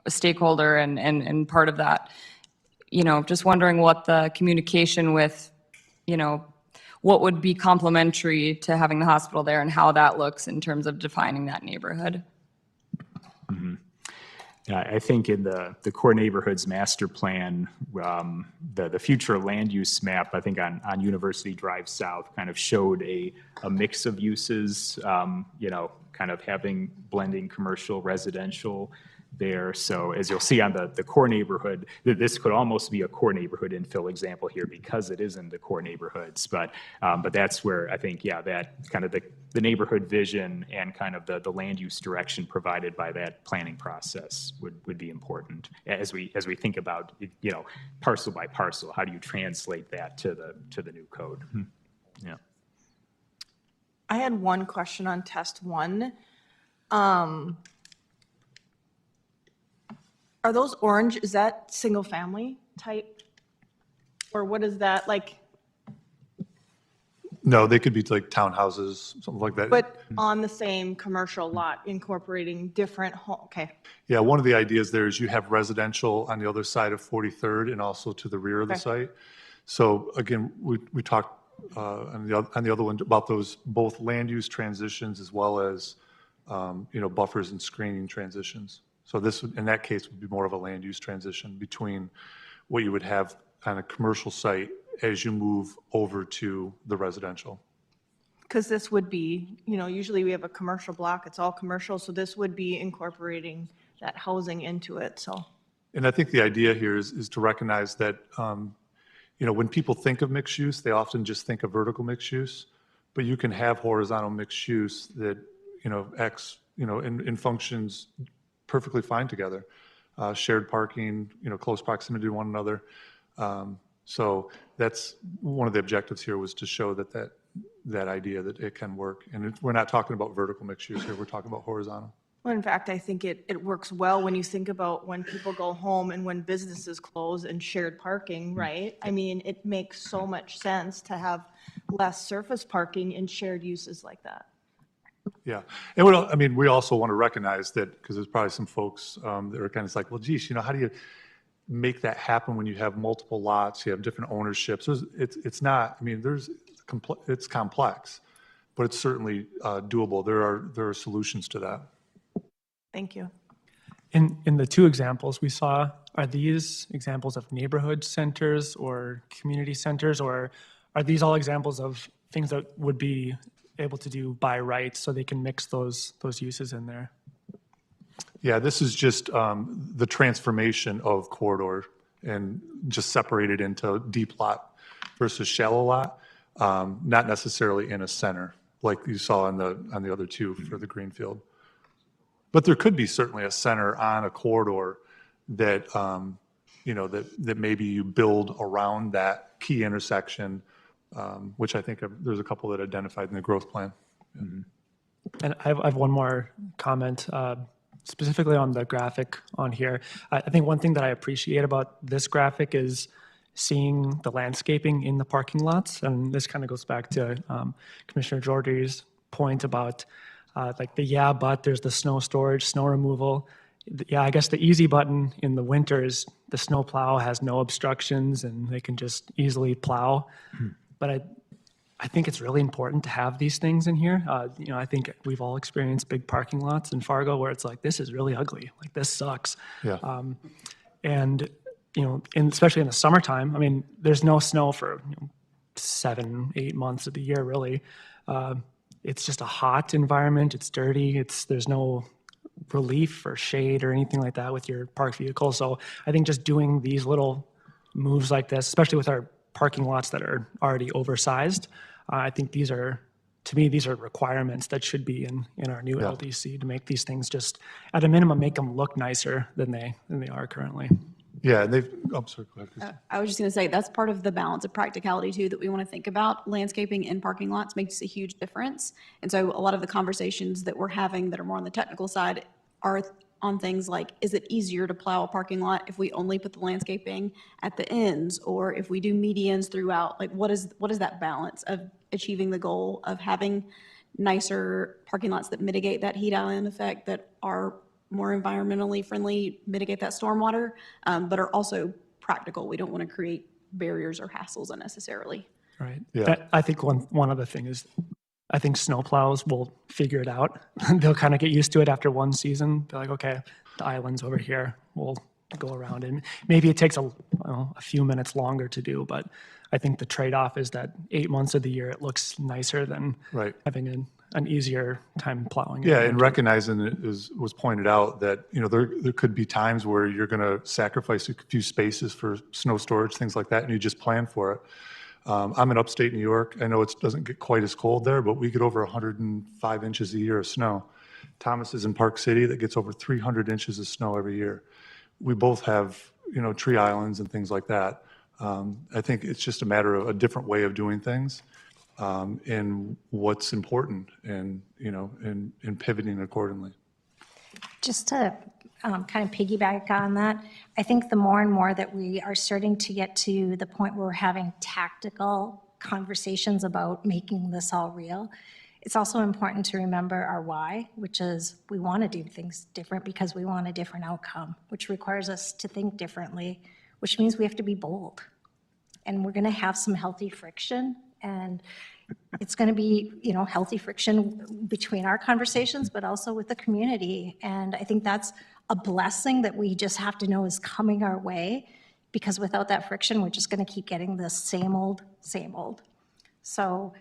stakeholder and part of that. Just wondering what the communication with, what would be complementary to having the hospital there and how that looks in terms of defining that neighborhood. Mm-hmm. I think in the core neighborhoods master plan, the future land use map, I think on University Drive South kind of showed a mix of uses, kind of having blending commercial, residential there. So as you'll see on the core neighborhood, this could almost be a core neighborhood infill example here because it is in the core neighborhoods. But that's where I think, that kind of the neighborhood vision and kind of the land use direction provided by that planning process would be important as we think about, parcel by parcel, how do you translate that to the new code? Yeah. I had one question on test one. Are those orange, is that single family type? Or what is that like? No, they could be like townhouses, something like that. But on the same commercial lot, incorporating different okay. Yeah, one of the ideas there is you have residential on the other side of 43rd and also to the rear of the site. So again, we talked on the other one about those both land use transitions as well as buffers and screening transitions. So this in that case would be more of a land use transition between what you would have on a commercial site as you move over to the residential. Because this would be, usually we have a commercial block, it's all commercial, so this would be incorporating that housing into it, so. And I think the idea here is to recognize that, when people think of mixed use, they often just think of vertical mixed use, but you can have horizontal mixed use that, and functions perfectly fine together. Shared parking, close proximity to one another. So that's one of the objectives here was to show that idea that it can work. And we're not talking about vertical mixed use here, we're talking about horizontal. Well, in fact, I think it works well when you think about when people go home and when businesses close and shared parking, right? I mean, it makes so much sense to have less surface parking in shared uses like that. Yeah, and we also want to recognize that because there's probably some folks that are kind of like, well, geez, how do you make that happen when you have multiple lots, you have different ownerships? It's not. It's complex, but it's certainly doable. There are solutions to that. Thank you. In the two examples we saw, are these examples of neighborhood centers or community centers, or are these all examples of things that would be able to do by right so they can mix those uses in there? Yeah, this is just the transformation of corridor and just separated into deep lot versus shallow lot, not necessarily in a center like you saw on the other two for the Greenfield. But there could be certainly a center on a corridor that, that maybe you build around that key intersection which I think there's a couple that are identified in the growth plan. And I have one more comment, specifically on the graphic on here. I think one thing that I appreciate about this graphic is seeing the landscaping in the parking lots. And this kind of goes back to Commissioner Jordy's point about like but there's the snow storage, snow removal. Yeah, I guess the easy button in the winter is the snow plow has no obstructions and they can just easily plow. But I think it's really important to have these things in here. I think we've all experienced big parking lots in Fargo where it's like, this is really ugly. Like, this sucks. Yeah. And especially in the summertime, I mean, there's no snow for 7-8 months of the year, really. It's just a hot environment. It's dirty. There's no relief or shade or anything like that with your parked vehicle. So I think just doing these little moves like this, especially with our parking lots that are already oversized, I think these are requirements that should be in our new LDC to make these things just, at a minimum, make them look nicer than they are currently. Yeah, and I'm sorry, go ahead, Christine. I was just going to say, that's part of the balance of practicality too that we want to think about. Landscaping in parking lots makes a huge difference. And so a lot of the conversations that we're having that are more on the technical side are on things like, is it easier to plow a parking lot if we only put the landscaping at the ends, or if we do medians throughout? Like, what is that balance of achieving the goal of having nicer parking lots that mitigate that heat island effect, that are more environmentally friendly, mitigate that stormwater, but are also practical? We don't want to create barriers or hassles unnecessarily. Right. Yeah. I think one other thing is, I think snowplows will figure it out. They'll kind of get used to it after one season. They're like, okay, the island's over here. We'll go around it. Maybe it takes a few minutes longer to do, but I think the trade-off is that 8 months of the year it looks nicer than having an easier time plowing. Yeah, and recognizing it was pointed out that, there could be times where you're going to sacrifice a few spaces for snow storage, things like that, and you just plan for it. I'm in upstate New York. I know it doesn't get quite as cold there, but we get over 105 inches a year of snow. Thomas is in Park City that gets over 300 inches of snow every year. We both have, tree islands and things like that. I think it's just a matter of a different way of doing things, and what's important, and pivoting accordingly. Just to kind of piggyback on that, I think the more and more that we are starting to get to the point where we're having tactical conversations about making this all real, it's also important to remember our why, which is we want to do things different because we want a different outcome, which requires us to think differently, which means we have to be bold. And we're going to have some healthy friction, and it's going to be, healthy friction between our conversations, but also with the community. And I think that's a blessing that we just have to know is coming our way, because without that friction, we're just going to keep getting the same old, same old. So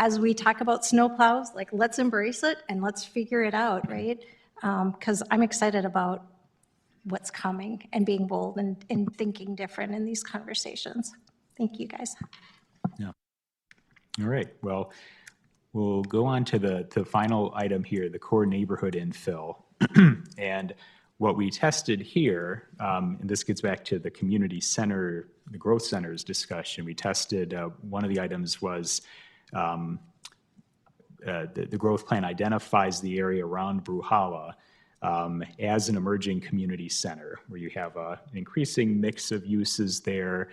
as we talk about snowplows, like, let's embrace it and let's figure it out, right? Because I'm excited about what's coming and being bold and thinking different in these conversations. Thank you, guys. Yeah. All right. Well, we'll go on to the final item here, the core neighborhood infill. And what we tested here, and this gets back to the community center, the growth centers discussion. We tested, one of the items was the growth plan identifies the area around Bruhala as an emerging community center, where you have an increasing mix of uses there.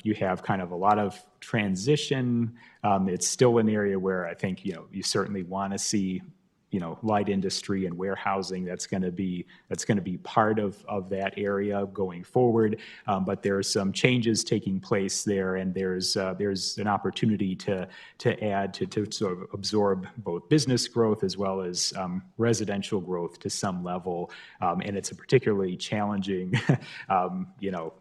You have kind of a lot of transition. It's still an area where I think, you certainly want to see, light industry and warehousing. That's going to be part of that area going forward. But there's some changes taking place there, and there's an opportunity to add to sort of absorb both business growth as well as residential growth to some level. And it's a particularly challenging,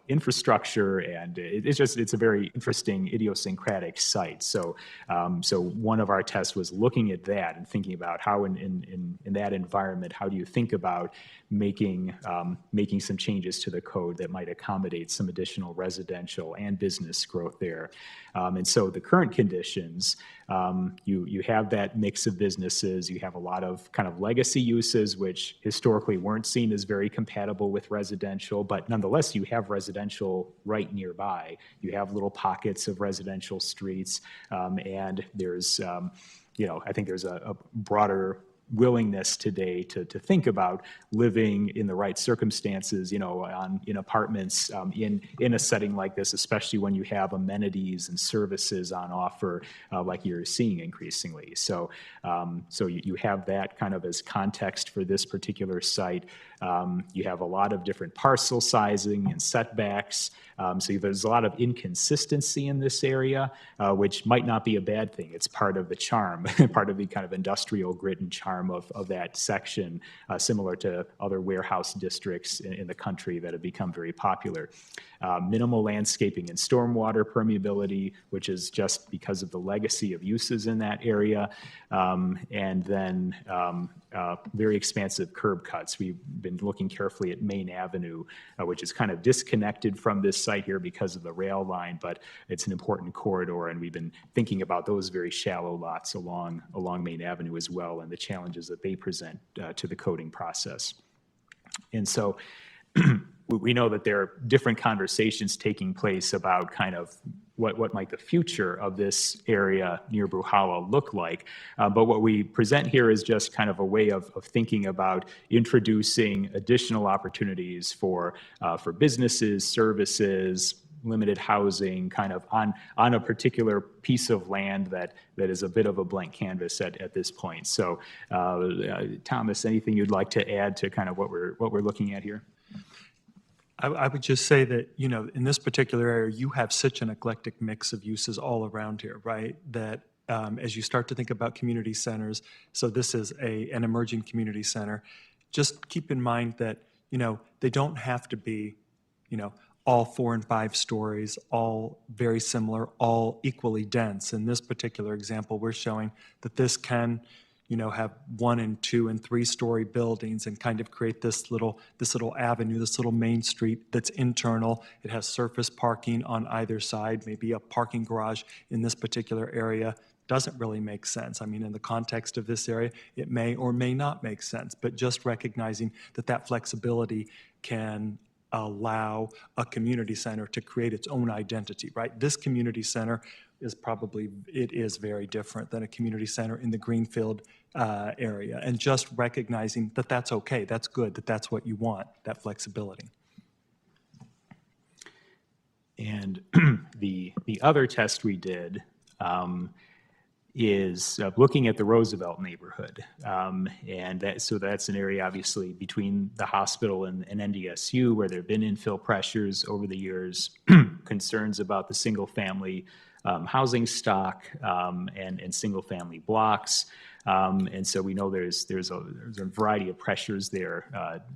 infrastructure, and it's a very interesting idiosyncratic site. So one of our tests was looking at that and thinking about how in that environment, how do you think about making some changes to the code that might accommodate some additional residential and business growth there. And so the current conditions You have that mix of businesses. You have a lot of kind of legacy uses, which historically weren't seen as very compatible with residential, but nonetheless, you have residential right nearby. You have little pockets of residential streets, and there's, I think there's a broader willingness today to think about living in the right circumstances, in apartments, in a setting like this, especially when you have amenities and services on offer, like you're seeing increasingly. So you have that kind of as context for this particular site. You have a lot of different parcel sizing and setbacks. So there's a lot of inconsistency in this area, which might not be a bad thing. It's part of the charm, part of the kind of industrial grit and charm of that section, similar to other warehouse districts in the country that have become very popular. Minimal landscaping and stormwater permeability, which is just because of the legacy of uses in that area. And then very expansive curb cuts. We've been looking carefully at Main Avenue, which is kind of disconnected from this site here because of the rail line, but it's an important corridor, and we've been thinking about those very shallow lots along Main Avenue as well, and the challenges that they present to the coding process. And so we know that there are different conversations taking place about kind of what might the future of this area near Bruhala look like. But what we present here is just kind of a way of thinking about introducing additional opportunities for businesses, services, limited housing, kind of on a particular piece of land that is a bit of a blank canvas at this point. So Thomas, anything you'd like to add to kind of what we're looking at here? I would just say that, in this particular area, you have such an eclectic mix of uses all around here, right? That as you start to think about community centers, so this is an emerging community center, just keep in mind that, they don't have to be, all 4 and 5 stories, all very similar, all equally dense. In this particular example, we're showing that this can, have 1 and 2 and 3 story buildings and kind of create this little avenue, this little main street that's internal. It has surface parking on either side, maybe a parking garage in this particular area. Doesn't really make sense. I mean, in the context of this area, it may or may not make sense, but just recognizing that flexibility can allow a community center to create its own identity, right? This community center is very different than a community center in the Greenfield area, and just recognizing that that's okay, that's good, that's what you want, that flexibility. And the other test we did is looking at the Roosevelt neighborhood. And that's an area obviously between the hospital and NDSU where there have been infill pressures over the years, concerns about the single family housing stock and single family blocks. And so we know there's a variety of pressures there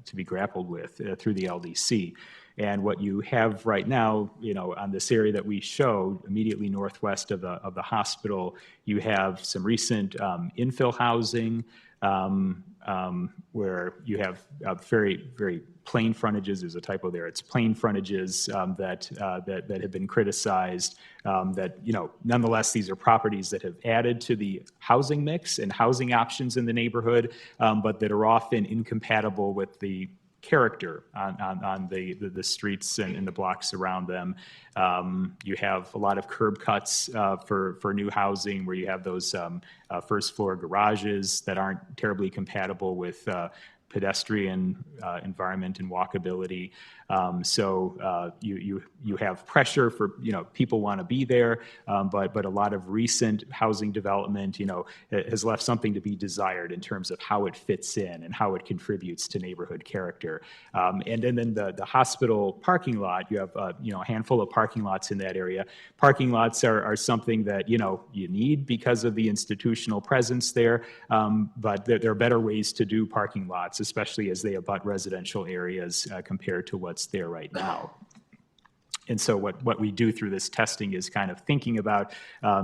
to be grappled with through the LDC. And what you have right now, on this area that we showed immediately northwest of the hospital, you have some recent infill housing where you have very, very plain frontages. There's a typo there. It's plain frontages that have been criticized. Nonetheless, these are properties that have added to the housing mix and housing options in the neighborhood, but that are often incompatible with the character on the streets and the blocks around them. You have a lot of curb cuts for new housing where you have those first floor garages that aren't terribly compatible with pedestrian environment and walkability. So you have pressure for, people want to be there, but a lot of recent housing development, has left something to be desired in terms of how it fits in and how it contributes to neighborhood character. And then the hospital parking lot, you have a handful of parking lots in that area. Parking lots are something that, you need because of the institutional presence there, but there are better ways to do parking lots, especially as they abut residential areas compared to what's there right now. And so what we do through this testing is kind of thinking about,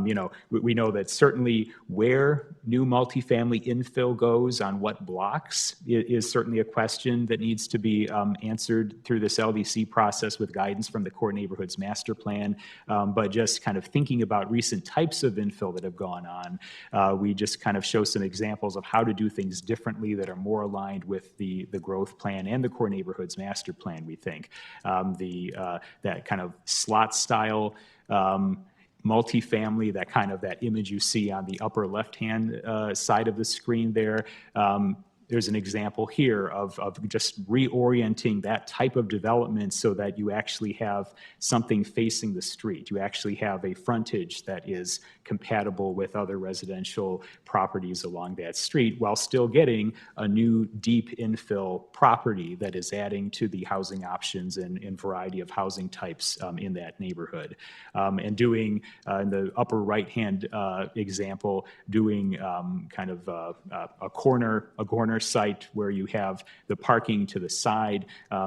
we know that certainly where new multifamily infill goes on what blocks is certainly a question that needs to be answered through this LDC process with guidance from the Core Neighborhoods Master Plan. But just kind of thinking about recent types of infill that have gone on, we just kind of show some examples of how to do things differently that are more aligned with the growth plan and the Core Neighborhoods Master Plan, we think. That kind of slot style multifamily, that image you see on the upper left-hand side of the screen there. There's an example here of just reorienting that type of development so that you actually have something facing the street. You actually have a frontage that is compatible with other residential properties along that street while still getting a new deep infill property that is adding to the housing options and variety of housing types in that neighborhood. And doing, in the upper right-hand example, doing kind of a corner site where you have the parking to the side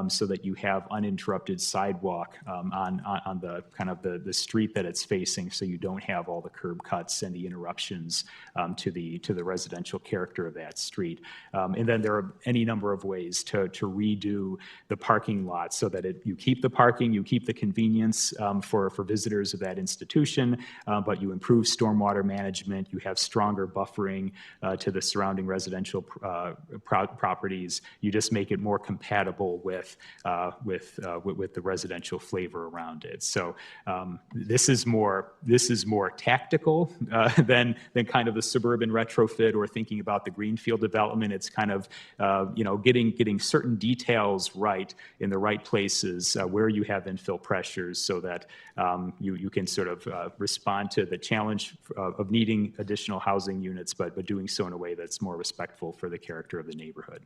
so that you have uninterrupted sidewalk on the kind of the street that it's facing, so you don't have all the curb cuts and the interruptions to the residential character of that street. And then there are any number of ways to redo the parking lot so that you keep the parking, you keep the convenience for visitors of that institution, but you improve stormwater management, you have stronger buffering to the surrounding residential properties. You just make it more compatible with the residential flavor around it. So this is more tactical than kind of the suburban retrofit or thinking about the greenfield development. It's kind of getting certain details right in the right places where you have infill pressures so that you can sort of respond to the challenge of needing additional housing units, but doing so in a way that's more respectful for the character of the neighborhood.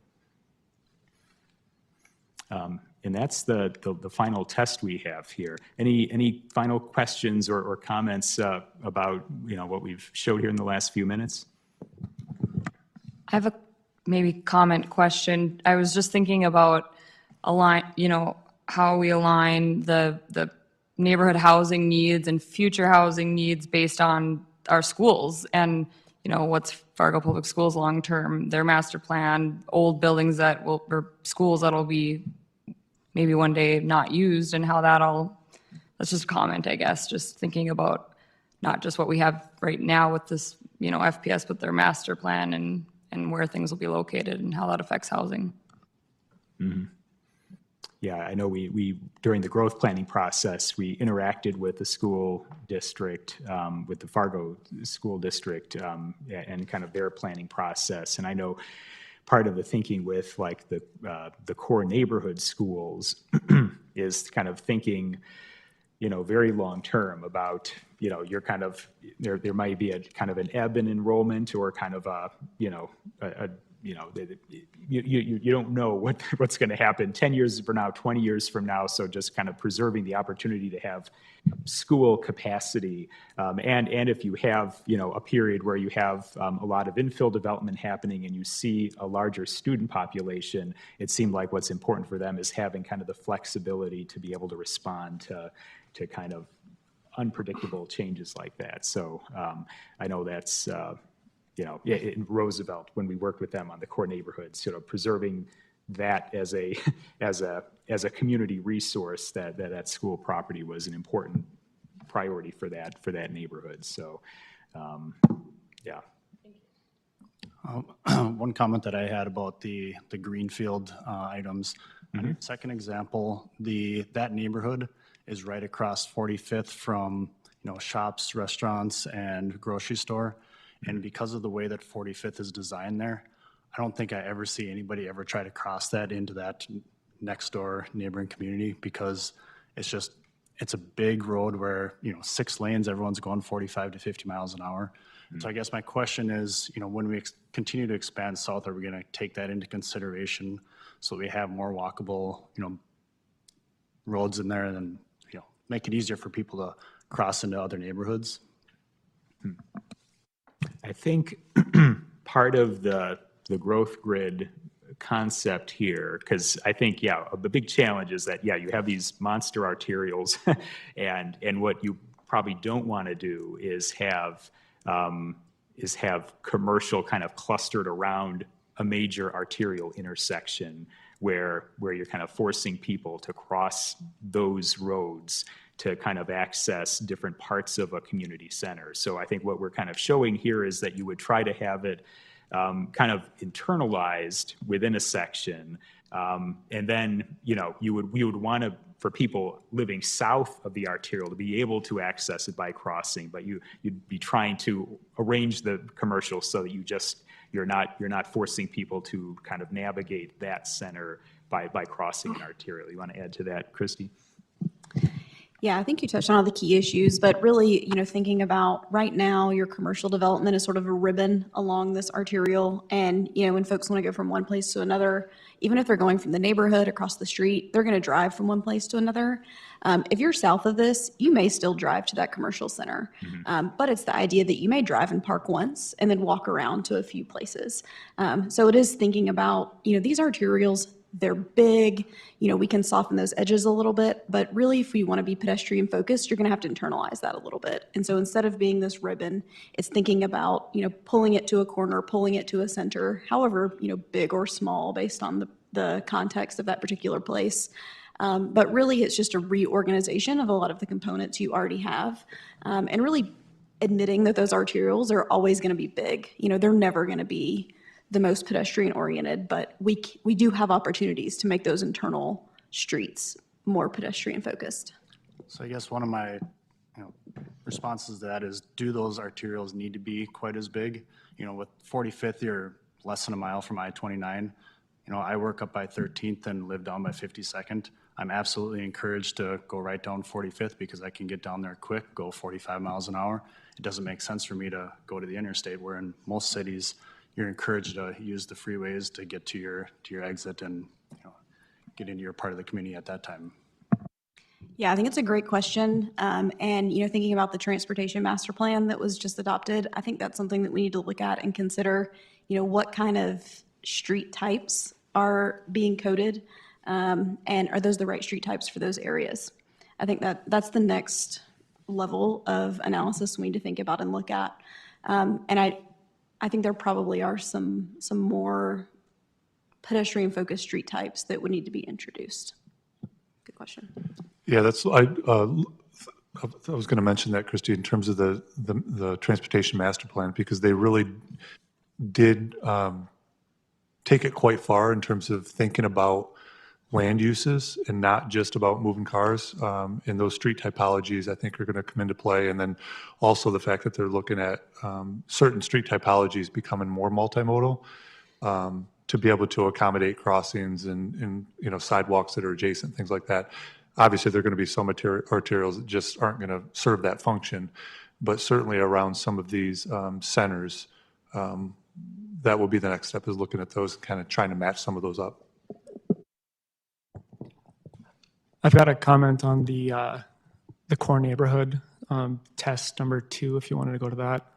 And that's the final test we have here. Any final questions or comments about what we've showed here in the last few minutes? I have a maybe comment question. I was just thinking about how we align the neighborhood housing needs and future housing needs based on our schools and what's Fargo Public Schools long-term, their master plan, old buildings or schools that'll be maybe one day not used, and how that's just a comment, I guess, just thinking about not just what we have right now with this, FPS, but their master plan and where things will be located and how that affects housing. Mm-hmm. Yeah, I know we during the growth planning process, we interacted with the school district, with the Fargo School District, and kind of their planning process. And I know part of the thinking with like the core neighborhood schools is kind of thinking, very long term about, you're kind of, there might be a kind of an ebb in enrollment or kind of you don't know what's going to happen 10 years from now, 20 years from now. So just kind of preserving the opportunity to have school capacity. And if you have, a period where you have a lot of infill development happening and you see a larger student population, it seemed like what's important for them is having kind of the flexibility to be able to respond to kind of unpredictable changes like that. So I know that's, in Roosevelt, when we worked with them on the core neighborhoods, preserving that as a community resource, that school property was an important priority for that neighborhood. So, yeah. One comment that I had about the greenfield items. Mm-hmm. Second example, that neighborhood is right across 45th from shops, restaurants, and grocery store. And because of the way that 45th is designed there, I don't think I ever see anybody ever try to cross that into that next door neighboring community, because it's a big road where, 6 lanes, everyone's going 45 to 50 miles an hour. So I guess my question is, when we continue to expand south, are we going to take that into consideration so we have more walkable, roads in there, and then, make it easier for people to cross into other neighborhoods? I think part of the growth grid concept here, because I think, yeah, the big challenge is that, yeah, you have these monster arterials, and what you probably don't want to do is have commercial kind of clustered around a major arterial intersection where you're kind of forcing people to cross those roads to kind of access different parts of a community center. So I think what we're kind of showing here is that you would try to have it kind of internalized within a section. And then, we would want to, for people living south of the arterial, to be able to access it by crossing, but you'd be trying to arrange the commercial so that you're not forcing people to kind of navigate that center by crossing an arterial. You want to add to that, Christy? Yeah, I think you touched on all the key issues, but really, thinking about right now, your commercial development is sort of a ribbon along this arterial. And, when folks want to go from one place to another, even if they're going from the neighborhood across the street, they're going to drive from one place to another. If you're south of this, you may still drive to that commercial center. But it's the idea that you may drive and park once and then walk around to a few places. So it is thinking about, these arterials, they're big, we can soften those edges a little bit, but really if we want to be pedestrian focused, you're going to have to internalize that a little bit. And so instead of being this ribbon, it's thinking about, pulling it to a corner, pulling it to a center, however, big or small based on the context of that particular place. But really it's just a reorganization of a lot of the components you already have. And really admitting that those arterials are always going to be big. They're never going to be the most pedestrian oriented, but we do have opportunities to make those internal streets more pedestrian focused. So I guess one of my responses to that is, do those arterials need to be quite as big? With 45th, you're less than a mile from I-29. I work up by 13th and live down by 52nd. I'm absolutely encouraged to go right down 45th because I can get down there quick, go 45 miles an hour. It doesn't make sense for me to go to the interstate, where in most cities, you're encouraged to use the freeways to get to your exit and get into your part of the community at that time. Yeah, I think it's a great question. And, thinking about the transportation master plan that was just adopted, I think that's something that we need to look at and consider, what kind of street types are being coded, and are those the right street types for those areas? I think that's the next level of analysis we need to think about and look at. And I think there probably are some more pedestrian-focused street types that would need to be introduced. Good question. Yeah, I was going to mention that, Christy, in terms of the transportation master plan, because they really did take it quite far in terms of thinking about land uses and not just about moving cars. And those street typologies, I think, are going to come into play. And then also the fact that they're looking at certain street typologies becoming more multimodal to be able to accommodate crossings and sidewalks that are adjacent, things like that. Obviously, there are going to be some arterials that just aren't going to serve that function, but certainly around some of these centers, that will be the next step, is looking at those and kind of trying to match some of those up. I've got a comment on the core neighborhood test number 2, if you wanted to go to that.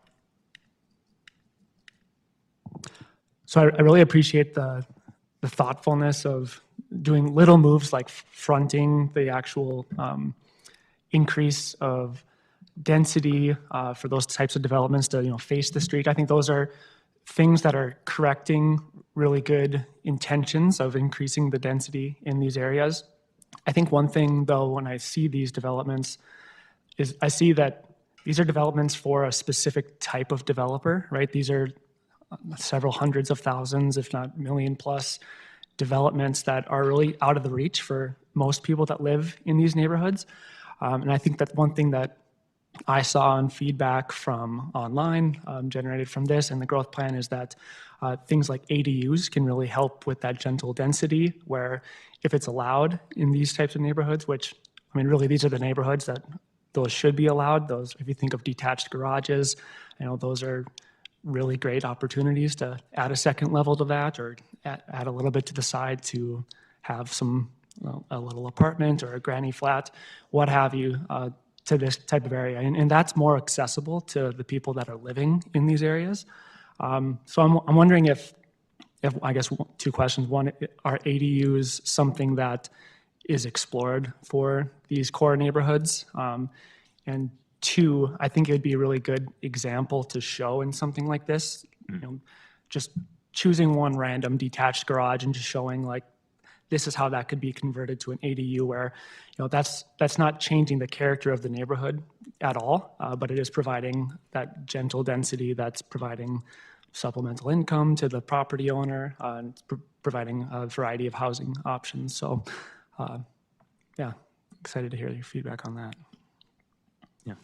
So I really appreciate the thoughtfulness of doing little moves like fronting the actual increase of density for those types of developments to face the street. I think those are things that are correcting really good intentions of increasing the density in these areas. I think one thing, though, when I see these developments is I see that these are developments for a specific type of developer, right? These are several hundreds of thousands, if not million plus developments that are really out of the reach for most people that live in these neighborhoods. And I think that one thing that I saw in feedback from online generated from this and the growth plan is that things like ADUs can really help with that gentle density, where if it's allowed in these types of neighborhoods, which, I mean, really these are the neighborhoods that those should be allowed. Those, if you think of detached garages, those are really great opportunities to add a second level to that, or add a little bit to the side to have some, a little apartment or a granny flat, what have you, to this type of area. And that's more accessible to the people that are living in these areas. So I'm wondering if have, I guess, two questions. One, are ADUs something that is explored for these core neighborhoods? And two, I think it would be a really good example to show in something like this, you know, just choosing one random detached garage and just showing like, this is how that could be converted to an ADU where, you know, that's not changing the character of the neighborhood at all, but it is providing that gentle density that's providing supplemental income to the property owner, and providing a variety of housing options. So, yeah, excited to hear your feedback on that. Yeah,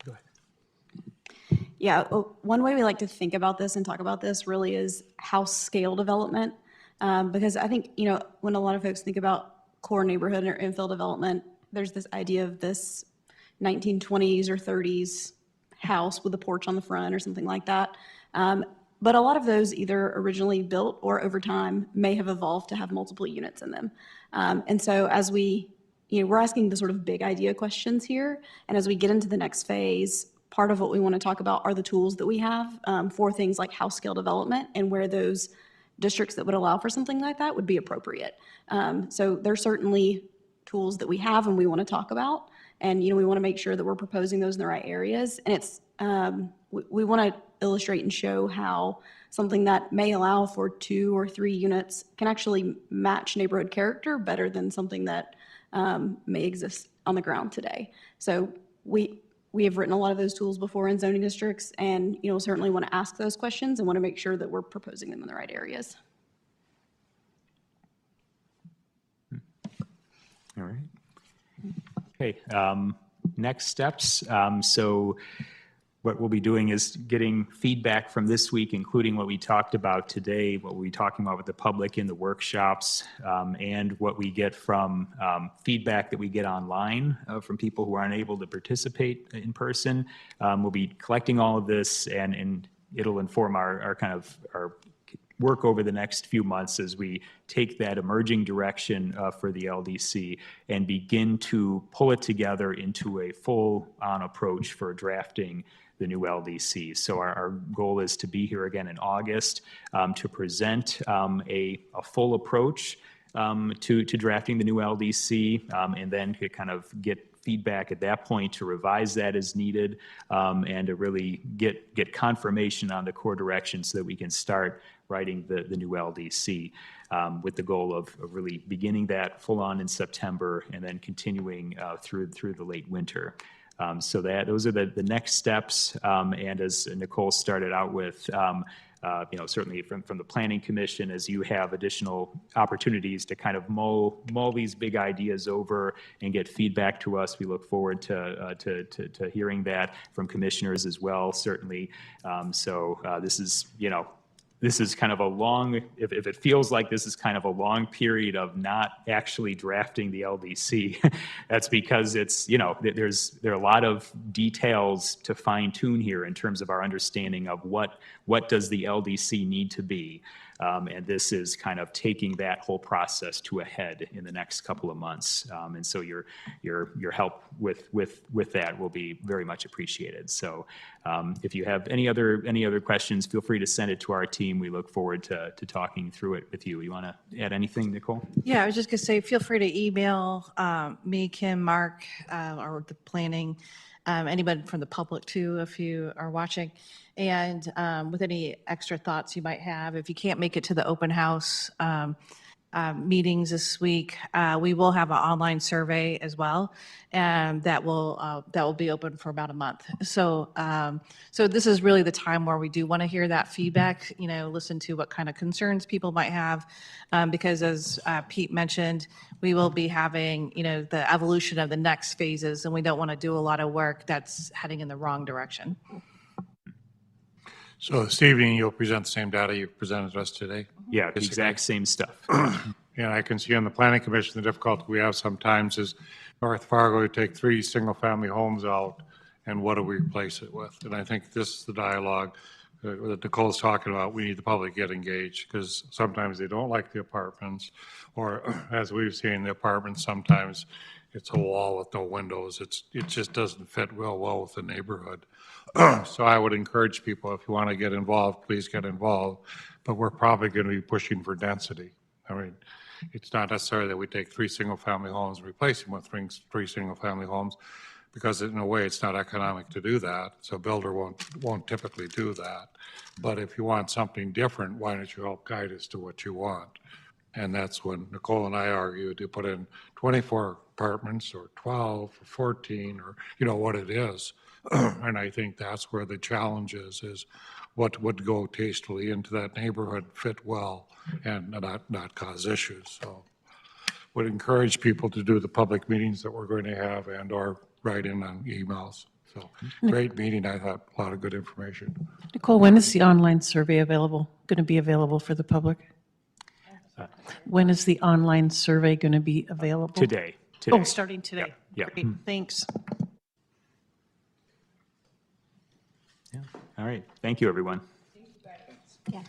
go ahead. Yeah, one way we like to think about this and talk about this really is house scale development. Because I think, you know, when a lot of folks think about core neighborhood or infill development, there's this idea of this 1920s or 30s house with a porch on the front or something like that. But a lot of those either originally built or over time may have evolved to have multiple units in them. And so as we, you know, we're asking the sort of big idea questions here. And as we get into the next phase, part of what we want to talk about are the tools that we have for things like house scale development and where those districts that would allow for something like that would be appropriate. So there's certainly tools that we have and we want to talk about. And, you know, we want to make sure that we're proposing those in the right areas. And it's, we want to illustrate and show how something that may allow for 2 or 3 units can actually match neighborhood character better than something that may exist on the ground today. So we have written a lot of those tools before in zoning districts, and, you know, certainly want to ask those questions and want to make sure that we're proposing them in the right areas. All right. Okay, next steps. So what we'll be doing is getting feedback from this week, including what we talked about today, what we'll be talking about with the public in the workshops, and what we get from feedback that we get online from people who aren't able to participate in person. We'll be collecting all of this, and it'll inform our kind of our work over the next few months as we take that emerging direction for the LDC and begin to pull it together into a full-on approach for drafting the new LDC. So our goal is to be here again in August to present a full approach to drafting the new LDC, and then to kind of get feedback at that point to revise that as needed, and to really get confirmation on the core direction so that we can start writing the new LDC, with the goal of really beginning that full on in September and then continuing through the late winter. So those are the next steps. And as Nicole started out with, you know, certainly from the Planning Commission, as you have additional opportunities to kind of mull these big ideas over and get feedback to us, we look forward to hearing that from commissioners as well, certainly. So this is, you know, this is kind of a long, if it feels like this is kind of a long period of not actually drafting the LDC, that's because it's, you know, there are a lot of details to fine tune here in terms of our understanding of what does the LDC need to be. And this is kind of taking that whole process to a head in the next couple of months. And so your help with that will be very much appreciated. So if you have any other questions, feel free to send it to our team. We look forward to talking through it with you. You want to add anything, Nicole? Yeah, I was just going to say, feel free to email me, Kim, Mark, or the planning, anybody from the public too, if you are watching, and with any extra thoughts you might have. If you can't make it to the open house meetings this week, we will have an online survey as well, and that will be open for about a month. So so this is really the time where we do want to hear that feedback, you know, listen to what kind of concerns people might have, because as Pete mentioned, we will be having, you know, the evolution of the next phases, and we don't want to do a lot of work that's heading in the wrong direction. So this evening, you'll present the same data you presented to us today? Yeah, the exact same stuff. And I can see on the Planning Commission, the difficulty we have sometimes is North Fargo, we take 3 single-family homes out, and what do we replace it with? And I think this is the dialogue that Nicole's talking about. We need the public to get engaged, because sometimes they don't like the apartments, or as we've seen, the apartments, sometimes it's a wall with no windows. It just doesn't fit real well with the neighborhood. So I would encourage people, if you want to get involved, please get involved. But we're probably going to be pushing for density. I mean, it's not necessarily that we take 3 single-family homes and replace them with three single-family homes, because in a way, it's not economic to do that. So a builder won't typically do that. But if you want something different, why don't you help guide us to what you want? And that's when Nicole and I argued to put in 24 apartments or 12 or 14 or, you know, what it is. And I think that's where the challenge is what would go tastefully into that neighborhood, fit well, and not cause issues. So would encourage people to do the public meetings that we're going to have and/or write in on emails. So great meeting. I thought a lot of good information. Nicole, when is the online survey going to be available for the public? When is the online survey going to be available? Today. Oh, starting today. Yeah. Great, thanks. All right. Thank you, everyone. Yeah.